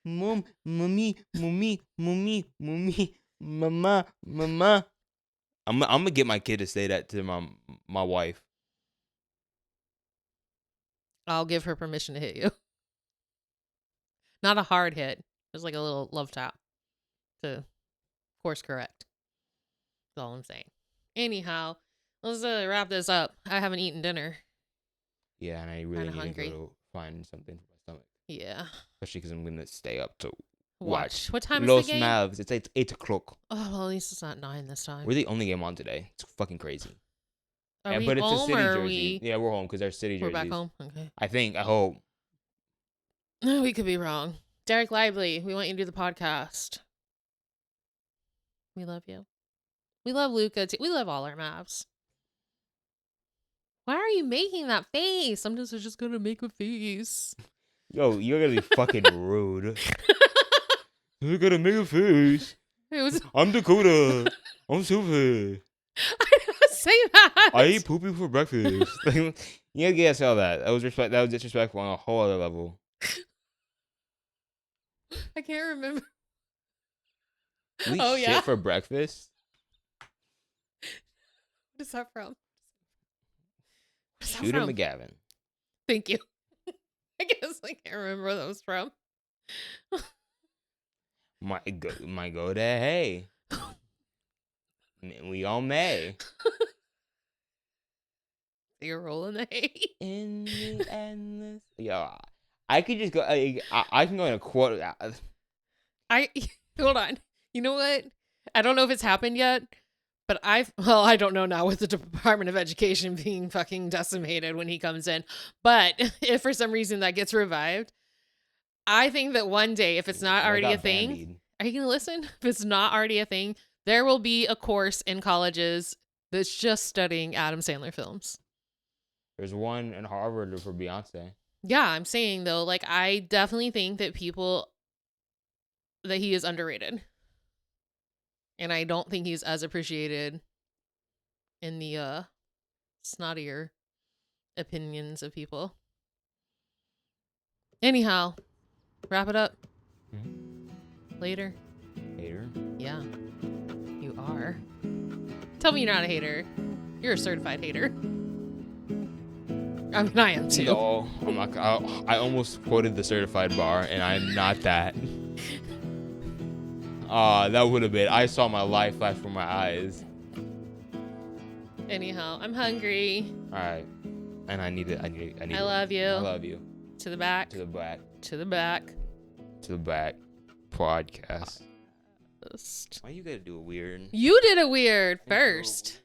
[SPEAKER 2] I'm gonna get my kid to say that to my wife.
[SPEAKER 1] I'll give her permission to hit you. Not a hard hit. Just like a little love tap to course correct. That's all I'm saying. Anyhow, let's wrap this up. I haven't eaten dinner.
[SPEAKER 2] Yeah, and I really need to go find something for my stomach.
[SPEAKER 1] Yeah.
[SPEAKER 2] Especially because I'm going to stay up to
[SPEAKER 1] watch. What time
[SPEAKER 2] Los
[SPEAKER 1] is the game?
[SPEAKER 2] Mavs. It's 8 o'clock.
[SPEAKER 1] Oh, well, at least it's not 9 this time.
[SPEAKER 2] We're the only game on today. It's fucking crazy.
[SPEAKER 1] Are we home or are we?
[SPEAKER 2] Yeah, we're home because our city jerseys.
[SPEAKER 1] We're back home? Okay.
[SPEAKER 2] I hope.
[SPEAKER 1] We could be wrong. Derek Lively, we want you to do the podcast. We love you. We love Luka too. We love all our Mavs. Why are you making that face? Sometimes I'm just gonna make a face.
[SPEAKER 2] Yo, you're gonna be fucking rude. You're gonna make a face. I'm Dakota. I'm stupid.
[SPEAKER 1] I didn't say that.
[SPEAKER 2] I eat poopy for breakfast. You gotta get all that. That was disrespectful on a whole other level.
[SPEAKER 1] I can't remember.
[SPEAKER 2] We shit for breakfast?
[SPEAKER 1] What is that from?
[SPEAKER 2] Shooter McGavin.
[SPEAKER 1] Thank you. I guess I can't remember where that was from.
[SPEAKER 2] My go to hey. We all may.
[SPEAKER 1] You're rolling the hay.
[SPEAKER 2] In the endless. Yo, I could just go. I can go in a quote.
[SPEAKER 1] Hold on. You know what? I don't know if it's happened yet, but I don't know now with the Department of Education being fucking decimated when he comes in. But if for some reason that gets revived, I think that one day, if it's not already a thing, are you going to listen? If it's not already a thing, there will be a course in colleges that's just studying Adam Sandler films.
[SPEAKER 2] There's one in Harvard for Beyonce.
[SPEAKER 1] Yeah, I'm saying though, like, I definitely think that he is underrated. And I don't think he's as appreciated in the snottier opinions of people. Anyhow, wrap it up. Later.
[SPEAKER 2] Hater?
[SPEAKER 1] Yeah, you are. Tell me you're not a hater. You're a certified hater. I mean, I am too.
[SPEAKER 2] No, I'm not. I almost quoted the certified bar, and I'm not that. That would have been. I saw my life flash from my eyes.
[SPEAKER 1] Anyhow, I'm hungry.
[SPEAKER 2] All right, and I need it. I
[SPEAKER 1] love you.
[SPEAKER 2] I love you.
[SPEAKER 1] To the back.
[SPEAKER 2] To the back.
[SPEAKER 1] To the back.
[SPEAKER 2] To the back. Podcast. Why you gotta do it weird?
[SPEAKER 1] You did it weird first.